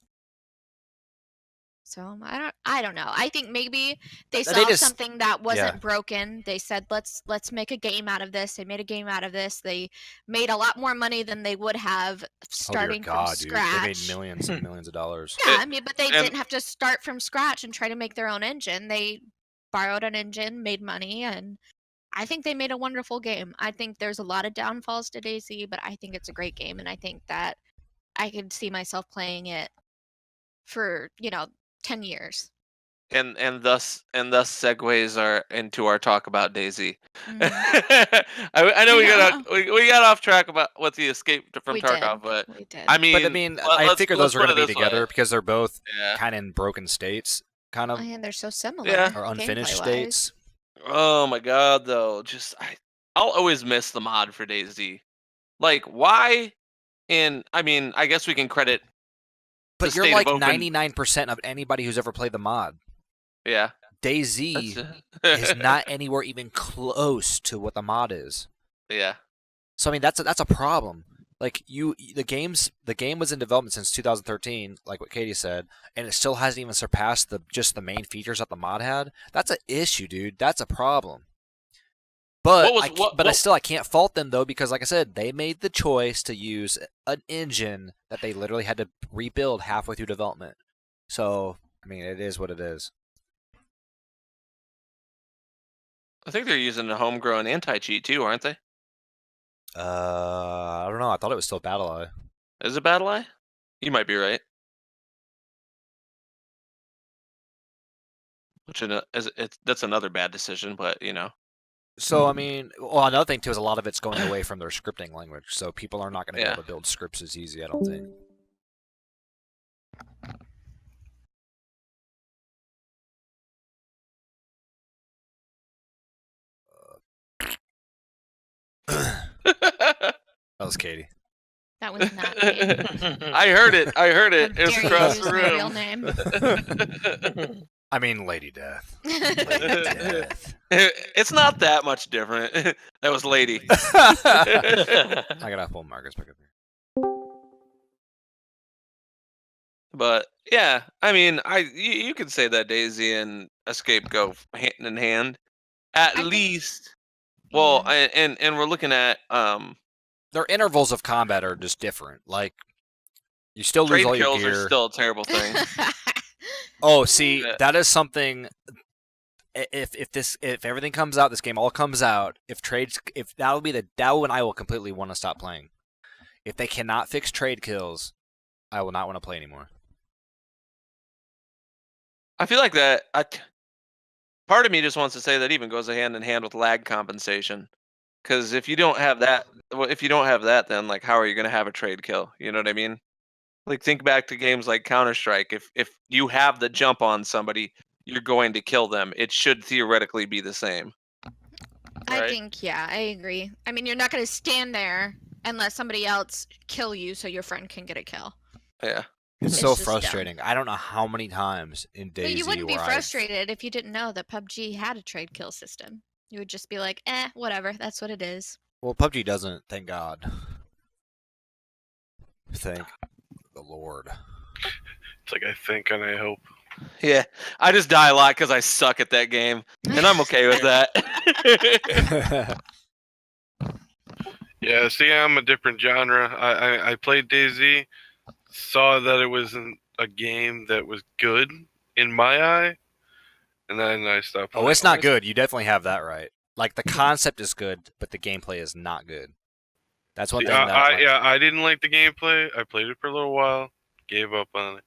So I don't know. I think maybe they They saw just- something that wasn't yeah. broken. They said let's make a game out of this. They made a game out of this. They made a lot more money than they would have starting oh dear God, from dude! scratch. They made millions and millions of dollars. Yeah, I mean, but they and- didn't have to start from scratch and try to make their own engine. They borrowed an engine, made money, and I think they made a wonderful game. I think there's a lot of downfalls to DayZ, but I think it's a great game, and I think that I could see myself playing it for 10 years. and thus segues our into our talk about DayZ. Mhm. I know Yeah. we got off track with the escape from We Tarkov, did. but We did. I mean, But I mean, I let's- figured let's those were put going to it be this way. together because they're both Yeah. kind of in broken states, kind of, And they're so similar. Yeah. or unfinished gameplay-wise. states. Oh my god, though, I'll always miss the mod for DayZ. Like, why? And I mean, I guess we can credit. But the you're state of like open- 99% of anybody who's ever played the mod. Yeah. DayZ is not anywhere even close to what the mod is. Yeah. So I mean, that's a problem. Like the game was in development since 2013, like what Katie said, and it still hasn't even surpassed just the main features that the mod had. That's an issue, dude. That's a problem. But I can't fault them though, because like I said, they made the choice to use an engine that they literally had to rebuild halfway through development. So I mean, it is what it is. I think they're using a homegrown anti-cheat too, aren't they? I don't know. I thought it was still BattlEye. Is it BattlEye? You might be right. That's another bad decision, but you know. So I mean, well, another thing too is a lot of it's going away from their scripting language, so people are not going to be able to build scripts as easy. I don't think. That was Katie. That was not me. I heard it. It was Dare across you the use my real room. name? I mean, Lady Death. Lady Death. It's not that much different. That was Lady. I gotta pull Marcus back up here. But yeah, I mean, you could say that DayZ and Escape go hand in hand, at least. Well, and we're looking at their intervals of combat are just different. Like you still lose all your gear. Trade kills are still a terrible thing. Oh, see, that is something. If everything comes out, this game all comes out. If that will when I will completely want to stop playing. If they cannot fix trade kills, I will not want to play anymore. I feel like that. Part of me just wants to say that even goes hand in hand with lag compensation, because if you don't have that, then like how are you going to have a trade kill? You know what I mean? Like think back to games like Counter-Strike. If you have the jump on somebody, you're going to kill them. It should theoretically be the same. I think, yeah, I agree. I mean, you're not going to stand there and let somebody else kill you so your friend can get a kill. Yeah. It's so frustrating. Dumb. I don't know how many times in DayZ you wouldn't be frustrated if you didn't know that PUBG had a trade kill system. You would just be like, whatever, that's what it is. Well, PUBG doesn't, thank God. Thank the Lord. It's like I think and I hope. Yeah, I just die a lot because I suck at that game, and I'm okay with that. Yeah, see, I'm a different genre. I played DayZ, saw that it wasn't a game that was good in my eye, and then I stopped playing. Oh, it's not good. You definitely have that right. Like, the concept is good, but the gameplay is not good. That's one thing I didn't like the gameplay. I played it for a little while, gave up on it.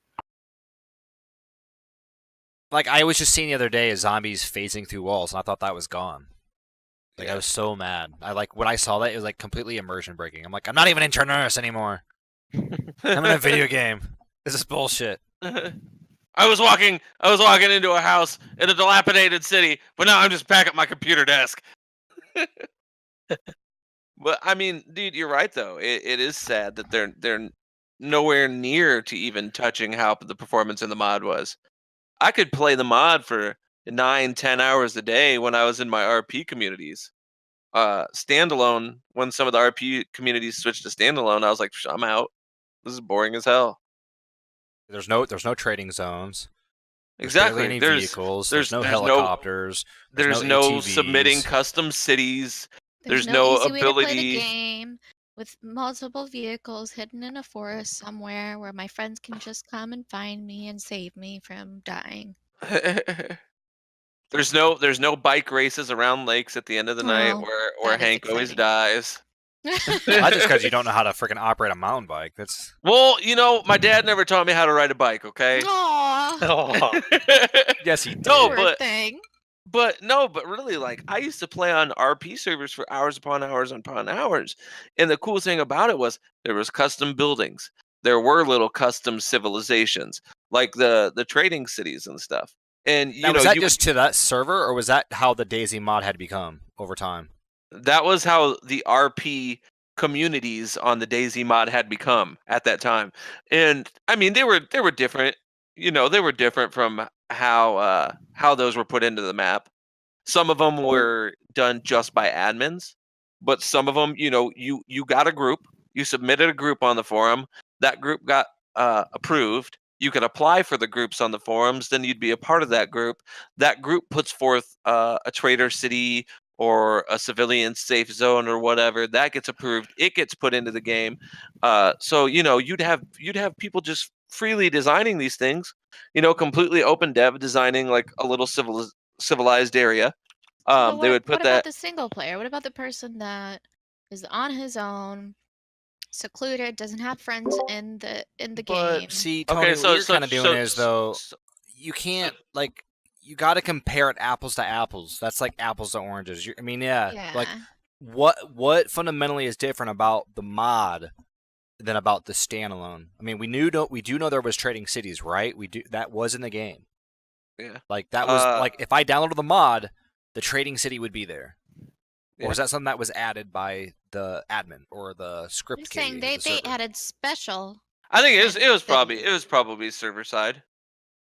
Like, I was just seeing the other day zombies phasing through walls, and I thought that was gone. Like, I was so mad. When I saw that, it was, like, completely immersion breaking. I'm like, I'm not even in Turnerus anymore. I'm in a video game. This is bullshit. I was walking into a house in a dilapidated city, but now I'm just back at my computer desk. But I mean, dude, you're right though. It is sad that they're nowhere near to even touching how the performance in the mod was. I could play the mod for 9-10 hours a day when I was in my RP communities. Standalone, when some of the RP communities switched to standalone, I was like, I'm out. This is boring as hell. There's no trading zones. Exactly. There's vehicles. There's no helicopters. There's no submitting custom cities. There's no ability. Way to play the game with multiple vehicles hidden in a forest somewhere where my friends can just come and find me and save me from dying. There's no bike races around lakes at the end of the night where Hank always dies. That's just because you don't know how to freaking operate a mountain bike. That's well, my dad never taught me how to ride a bike. Okay. Aww. Yes, he did. No, but really, like I used to play on RP servers for hours upon hours upon hours, and the cool thing about it was there was custom buildings. There were little custom civilizations, like the trading cities and stuff. And was that just to that server, or was that how the DayZ mod had become over time? That was how the RP communities on the DayZ mod had become at that time. And I mean, they were different. They were different from how those were put into the map. Some of them were done just by admins, but some of them, you got a group, you submitted a group on the forum, that group got approved. You could apply for the groups on the forums, then you'd be a part of that group. That group puts forth a trader city or a civilian safe zone or whatever. That gets approved. It gets put into the game. So you'd have people just freely designing these things. Completely open dev, designing like a little civilized area. They would put what about the single player? What about the person that is on his own, secluded, doesn't have friends in the game? See, Tony, what you're kind of doing is though, you can't like you got to compare it apples to apples. That's like apples to oranges. I mean, yeah, like what fundamentally is different about the mod than about the standalone? I mean, we do know there was trading cities, right? That was in the game. Yeah. Like that was like if I downloaded the mod, the trading city would be there. Or is that something that was added by the admin or the script? I'm saying they added special. I think it was probably server side,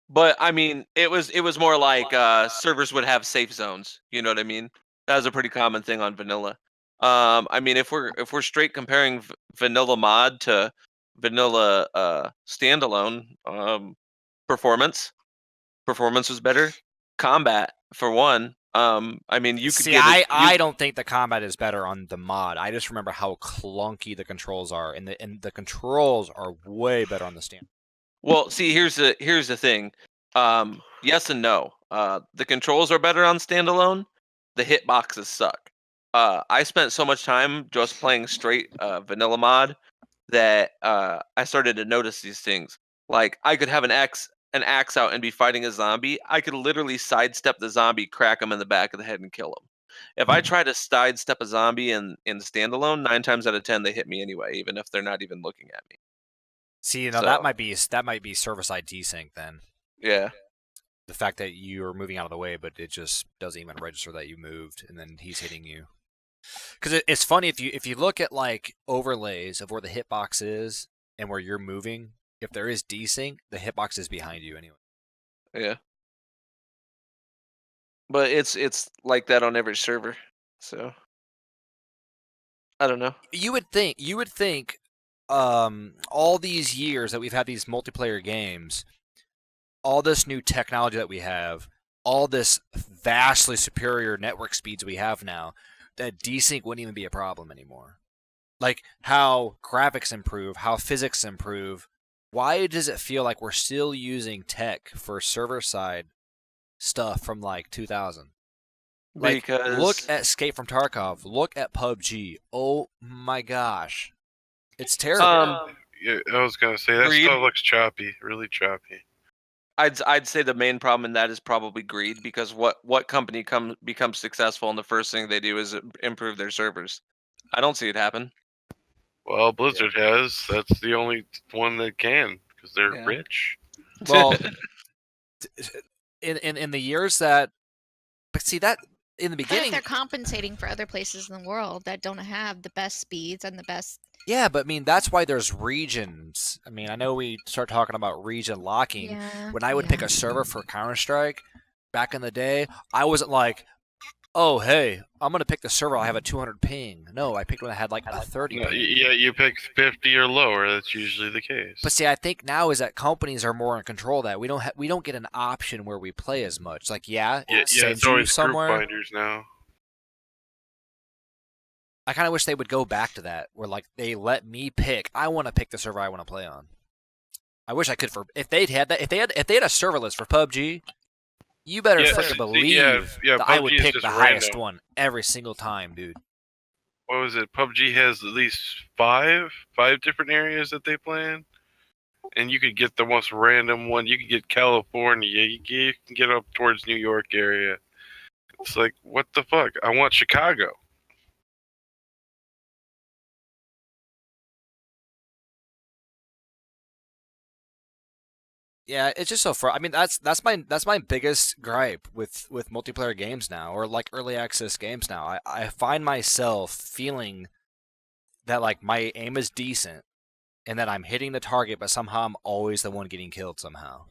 but I mean it was more like servers would have safe zones. You know what I mean? That was a pretty common thing on vanilla. I mean if we're straight comparing vanilla mod to vanilla standalone, performance was better. Combat for one. I mean, you could I don't think the combat is better on the mod. I just remember how clunky the controls are, and the controls are way better on the stand. Well, see, here's the thing. Yes and no. The controls are better on standalone. The hitboxes suck. I spent so much time just playing straight vanilla mod that I started to notice these things. Like I could have an axe out and be fighting a zombie. I could literally sidestep the zombie, crack him in the back of the head, and kill him. If I try to sidestep a zombie in standalone, 9 times out of 10 they hit me anyway, even if they're not even looking at me. See, that might be server side desync then. Yeah. The fact that you're moving out of the way, but it just doesn't even register that you moved, and then he's hitting you. Because it's funny if you look at like overlays of where the hitbox is and where you're moving. If there is desync, the hitbox is behind you anyway. Yeah. But it's like that on every server. So I don't know. You would think all these years that we've had these multiplayer games, all this new technology that we have, all this vastly superior network speeds we have now, that desync wouldn't even be a problem anymore. Like how graphics improve, how physics improve. Why does it feel like we're still using tech for server-side stuff from like 2000? Like, look at Escape from Tarkov. Look at PUBG. Oh my gosh, it's terrible. Yeah, I was gonna say that stuff looks choppy, really choppy. I'd say the main problem in that is probably greed, because what company becomes successful and the first thing they do is improve their servers? I don't see it happen. Well, Blizzard has. That's the only one that can, because they're rich. Well, in the years that, but see that in the beginning, they're compensating for other places in the world that don't have the best speeds and the best. Yeah, but I mean that's why there's regions. I mean, I know we start talking about region locking. Yeah, when I would pick a server for Counter-Strike back in the day, I wasn't like, oh, hey, I'm going to pick the server. I have a 200 ping. No, I picked one that had like a 30 ping. Yeah, you pick 50 or lower. That's usually the case. But see, I think now is that companies are more in control of that. We don't get an option where we play as much. Like, it sends it's always you somewhere. Group binders now. I kind of wish they would go back to that, where like they let me pick. I want to pick the server I want to play on. I wish I could if they'd had that. If they had a server list for PUBG. You better freaking believe that I would pick the highest one every single time, dude. What was it? PUBG has at least five different areas that they play in. And you could get the most random one. You could get California. You can get up towards New York area. It's like, what the fuck? I want Chicago. Yeah, it's just so far. I mean, that's my biggest gripe with multiplayer games now, or like early access games now. I find myself feeling that like my aim is decent, and that I'm hitting the target, but somehow I'm always the one getting killed somehow.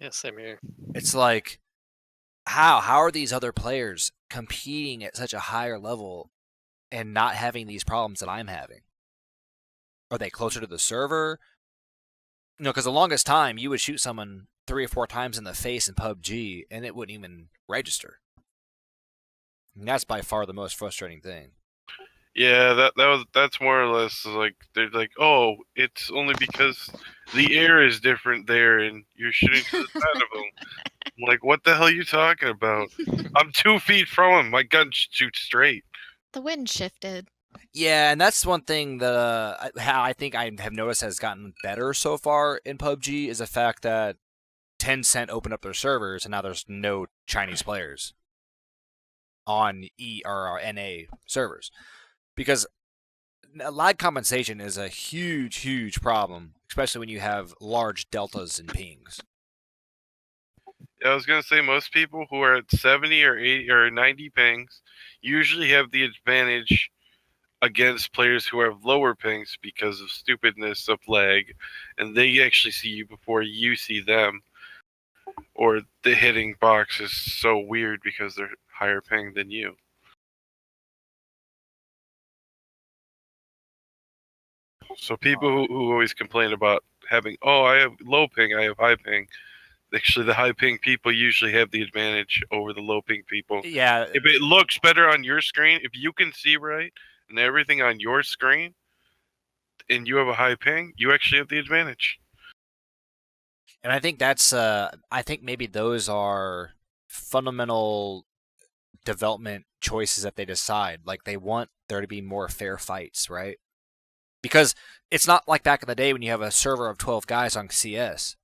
Yeah, same here. It's like, how are these other players competing at such a higher level and not having these problems that I'm having? Are they closer to the server? Because the longest time you would shoot someone 3 or 4 times in the face in PUBG and it wouldn't even register. And that's by far the most frustrating thing. Yeah, that's more or less like they're like, oh, it's only because the air is different there, and you're shooting to the side of them. I'm like, what the hell are you talking about? I'm 2 feet from him. My gun shoots straight. The wind shifted. Yeah, and that's one thing that how I think I have noticed has gotten better so far in PUBG is the fact that Tencent opened up their servers, and now there's no Chinese players on NA servers. Because lag compensation is a huge, huge problem, especially when you have large deltas in pings. I was gonna say most people who are at 70 or 80 or 90 pings usually have the advantage against players who have lower pings because of stupidness of lag, and they actually see you before you see them. Or the hitting box is so weird because they're higher ping than you. So people who always complain about having, oh, I have low ping, I have high ping. Actually, the high ping people usually have the advantage over the low ping people. Yeah. If it looks better on your screen, if you can see right and everything on your screen, and you have a high ping, you actually have the advantage. And I think that's, I think maybe those are fundamental development choices that they decide. Like, they want there to be more fair fights, right? Because it's not like back in the day when you have a server of 12 guys on CS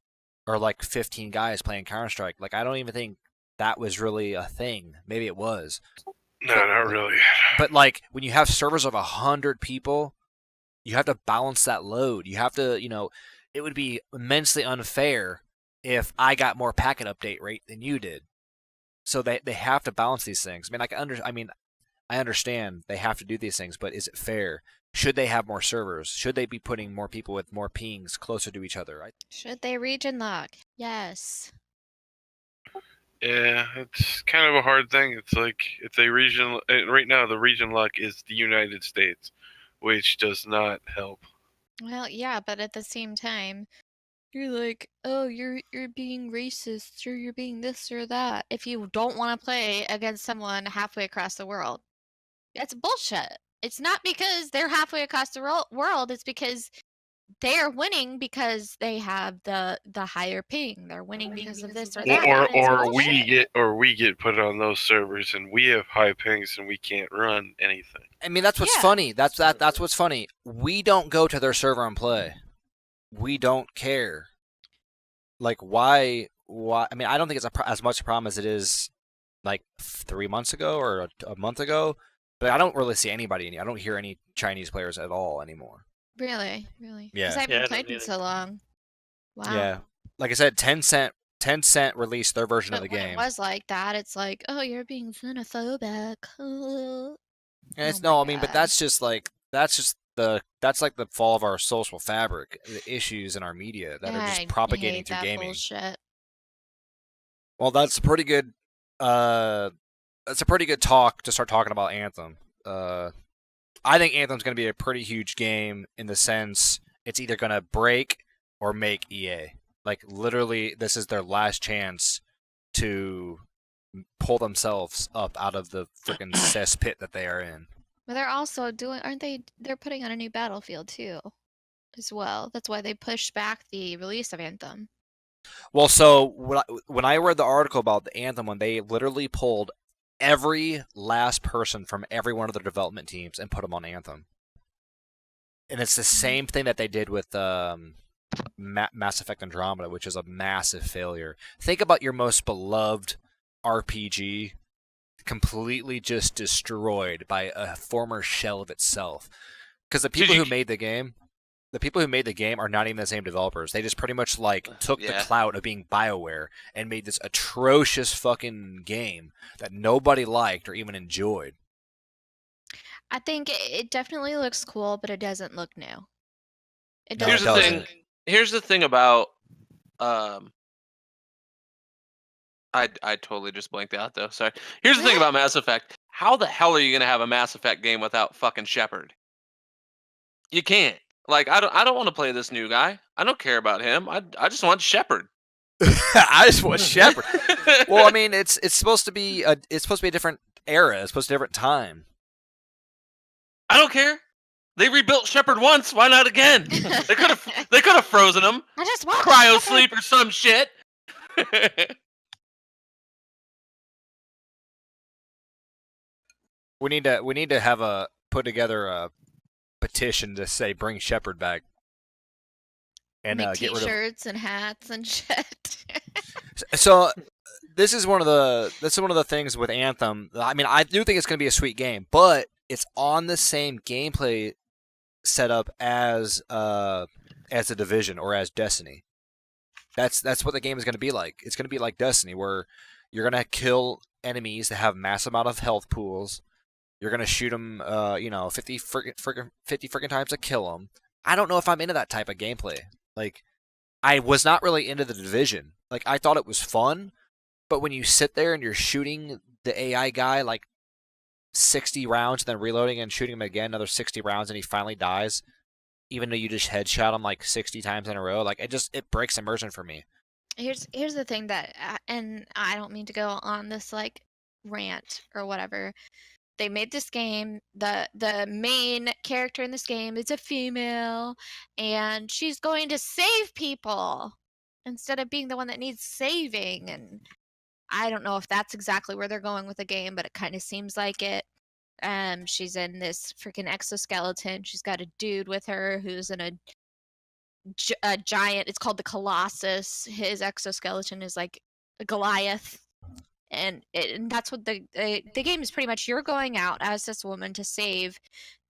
or like 15 guys playing Counter-Strike. Like, I don't even think that was really a thing. Maybe it was. No, not really. But like when you have servers of 100 people, you have to balance that load. You have to, it would be immensely unfair if I got more packet update rate than you did. So they have to balance these things. I understand they have to do these things, but is it fair? Should they have more servers? Should they be putting more people with more pings closer to each other? Should they region lock? Yes. Yeah, it's kind of a hard thing. It's like if they region right now, the region lock is the United States, which does not help. Well, yeah, but at the same time, you're like, oh, you're being racist, or you're being this or that. If you don't want to play against someone halfway across the world, that's bullshit. It's not because they're halfway across the world. It's because they are winning because they have the higher ping. They're winning because of this or that. Or we get put on those servers and we have high pings and we can't run anything. I mean, that's what's funny. That's what's funny. We don't go to their server and play. We don't care. Like, why? I mean, I don't think it's as much a problem as it is like 3 months ago or a month ago. But I don't really see anybody. I don't hear any Chinese players at all anymore. Really? Yeah. Because I haven't played in so long. Wow. Yeah. Like I said, Tencent released their version of the game. It was like that. It's like, oh, you're being xenophobic. And it's but that's like the fall of our social fabric, the issues in our media that are just propagating through gaming. Bullshit. Well, that's a pretty good talk to start talking about Anthem. I think Anthem's going to be a pretty huge game in the sense it's either going to break or make EA. Like, literally, this is their last chance to pull themselves up out of the freaking cesspit that they are in. But they're also they're putting on a new Battlefield too, as well. That's why they pushed back the release of Anthem. Well, so when I read the article about the Anthem one, they literally pulled every last person from every one of their development teams and put them on Anthem. And it's the same thing that they did with Mass Effect Andromeda, which is a massive failure. Think about your most beloved RPG completely just destroyed by a former shell of itself. Because the people who made the game are not even the same developers. They just pretty much took the clout of being BioWare and made this atrocious fucking game that nobody liked or even enjoyed. I think it definitely looks cool, but it doesn't look new. Here's the thing about I totally just blanked out though. Sorry. Here's the thing about Mass Effect. how the hell are you gonna have a Mass Effect game without fucking Shepard? You can't. Like, I don't want to play this new guy. I don't care about him. I just want Shepard. I just want Shepard. Well, I mean, it's supposed to be a different era. It's supposed to be a different time. I don't care. They rebuilt Shepard once. Why not again? They could have frozen him. I just want Cryo Shepard. sleep or some shit. We need to have put together a petition to say bring Shepard back. And Make get rid of. T-shirts and hats and shit. So this is one of the things with Anthem. I mean, I do think it's going to be a sweet game, but it's on the same gameplay setup as a Division or as Destiny. That's what the game is going to be like. It's going to be like Destiny, where you're going to kill enemies that have massive amount of health pools. You're going to shoot them, 50 freaking times to kill them. I don't know if I'm into that type of gameplay. Like, I was not really into the Division. Like, I thought it was fun, but when you sit there and you're shooting the AI guy like 60 rounds, then reloading and shooting him again another 60 rounds, and he finally dies, even though you just headshot him like 60 times in a row, like it breaks immersion for me. Here's the thing that, and I don't mean to go on this like rant or whatever. They made this game. The main character in this game is a female, and she's going to save people instead of being the one that needs saving. And I don't know if that's exactly where they're going with the game, but it kind of seems like it. She's in this freaking exoskeleton. She's got a dude with her who's in a giant. It's called the Colossus. His exoskeleton is like a Goliath. And that's what the game is pretty much. You're going out as this woman to save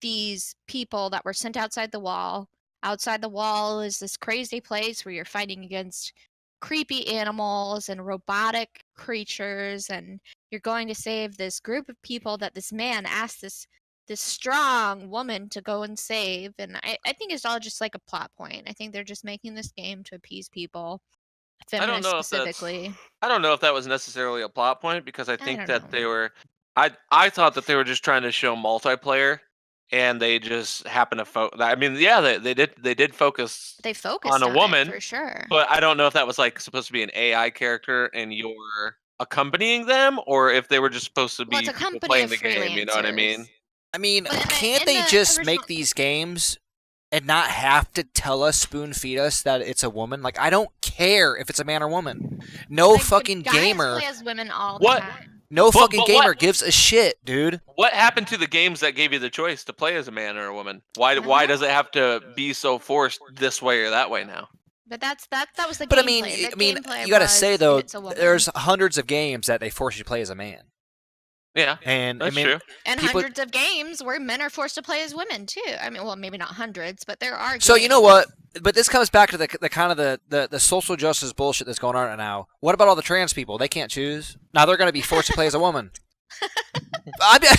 these people that were sent outside the wall. Outside the wall is this crazy place where you're fighting against creepy animals and robotic creatures, and you're going to save this group of people that this man asked this strong woman to go and save. And I think it's all just like a plot point. I think they're just making this game to appease people. Feminists specifically. I don't know if that was necessarily a plot point, because I think that they were. I thought that they were just trying to show multiplayer, and they just happened to I mean, yeah, they did focus. They focused on a woman for sure. But I don't know if that was like supposed to be an AI character and you're accompanying them, or if they were just supposed to be playing the game. You know what I mean? I mean, can't they just make these games and not have to tell us, spoon feed us that it's a woman? Like, I don't care if it's a man or woman. No like, fucking guys gamer. Play as women all the time. No fucking gamer gives a shit, dude. What happened to the games that gave you the choice to play as a man or a woman? Why does it have to be so forced this way or that way now? But that was the. But I mean, you gotta say though, there's hundreds of games that they force you to play as a man. Yeah, and that's I mean, true. And hundreds of games where men are forced to play as women too. I mean, well, maybe not hundreds, but there are. So you know what? But this comes back to the kind of the social justice bullshit that's going on right now. What about all the trans people? They can't choose. Now they're going to be forced to play as a woman. I mean,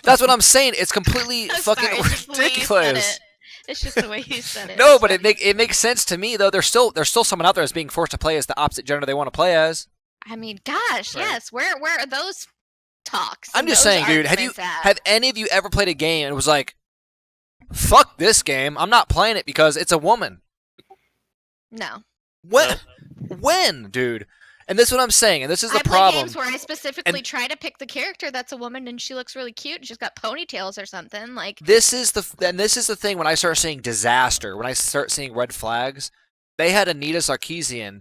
that's what I'm saying. It's completely fucking ridiculous. It's just the way you said it. No, but it makes sense to me though. There's still someone out there that's being forced to play as the opposite gender they want to play as. I mean, gosh, right. Yes. Where are those talks? I'm just saying, dude. Have any of you ever played a game and it was like, fuck this game, I'm not playing it because it's a woman? No. When, dude? And this is what I'm saying, and this is the problem. I play games where I specifically try to pick the character that's a woman and she looks really cute and she's got ponytails or something. Like this is the thing when I start seeing disaster, when I start seeing red flags. They had Anita Sarkeesian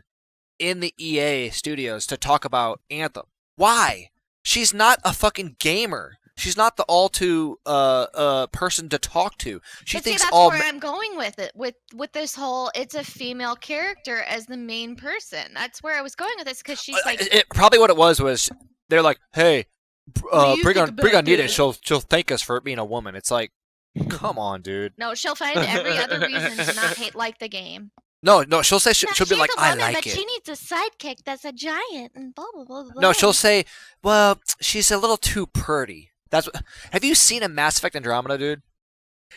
in the EA studios to talk about Anthem. Why? She's not a fucking gamer. She's not the all-too person to talk to. She thinks that's all. Where I'm going with it, with this whole, it's a female character as the main person. That's where I was going with this, because she's like. Probably what it was they're like, hey, bring on Nita. She'll thank us for it being a woman. It's like, come on, dude. No, she'll find every other reason to not like the game. No, she'll say she'll be like, I like but it. She needs a sidekick that's a giant and blah blah blah blah. No, she'll say, well, she's a little too pretty. Have you seen a Mass Effect Andromeda, dude?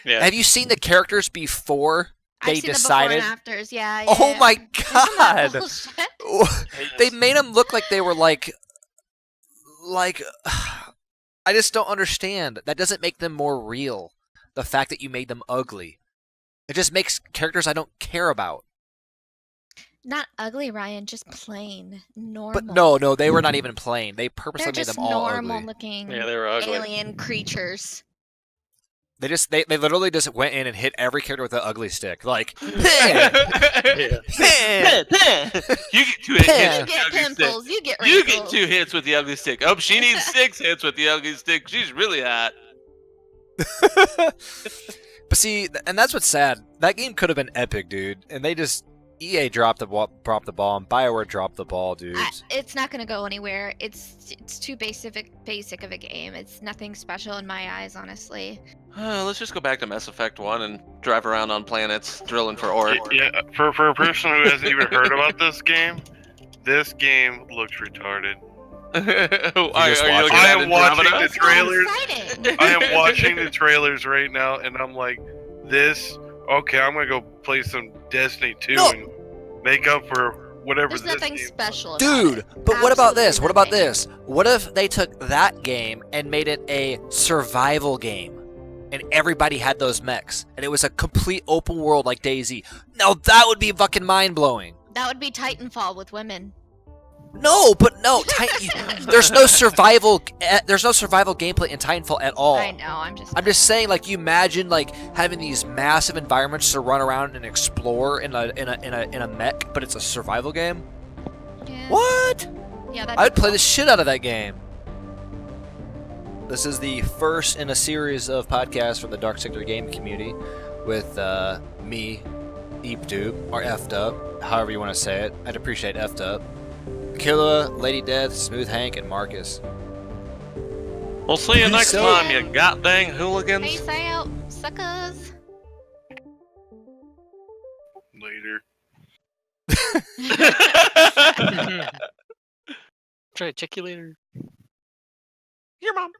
Yeah. Have you seen the characters before they decided? The before and afters, yeah. Oh my god! They made them look like they were like I just don't understand. That doesn't make them more real. The fact that you made them ugly. It just makes characters I don't care about. Not ugly, Ryan, just plain, normal. But no, they were not even plain. They purposely They're made just them all normal ugly. looking Yeah, they were ugly. alien creatures. They literally just went in and hit every character with an ugly stick. Like, You get 2 hits. You get pimples, you get You wrinkles. get 2 hits with the ugly stick. Oh, she needs 6 hits with the ugly stick. She's really hot. but see, and that's what's sad. That game could have been epic, dude. And they just EA dropped the ball, and BioWare dropped the ball, dude. It's not gonna go anywhere. It's too basic of a game. It's nothing special in my eyes, honestly. Let's just go back to Mass Effect 1 and drive around on planets, drilling for ore. Yeah, for a person who hasn't even heard about this game looks retarded. I am watching the trailers. I am watching the trailers right now, and I'm like, okay, I'm gonna go play some Destiny 2 and make up for whatever. There's this nothing game. special about Dude, it. but what about this? Absolutely What about nothing. this? What if they took that game and made it a survival game? And everybody had those mechs. And it was a complete open world like DayZ. Now that would be fucking mind-blowing. That would be Titanfall with women. No, there's no survival gameplay in Titanfall at all. I know, I'm just saying, like, you imagine like having these massive environments to run around and explore in a mech, but it's a survival game. Yeah. What? Yeah, that'd I would be play cool. the shit out of that game. This is the first in a series of podcasts from the Dark Sector game community with me, EepDube, or F-Dub, however you want to say it. I'd appreciate F-Dub. Killa, Lady Death, Smooth Hank, and Marcus. We'll see you next So- time, you goddamn hooligans. Peace out, suckers. Later. Try to check you later. Your mom.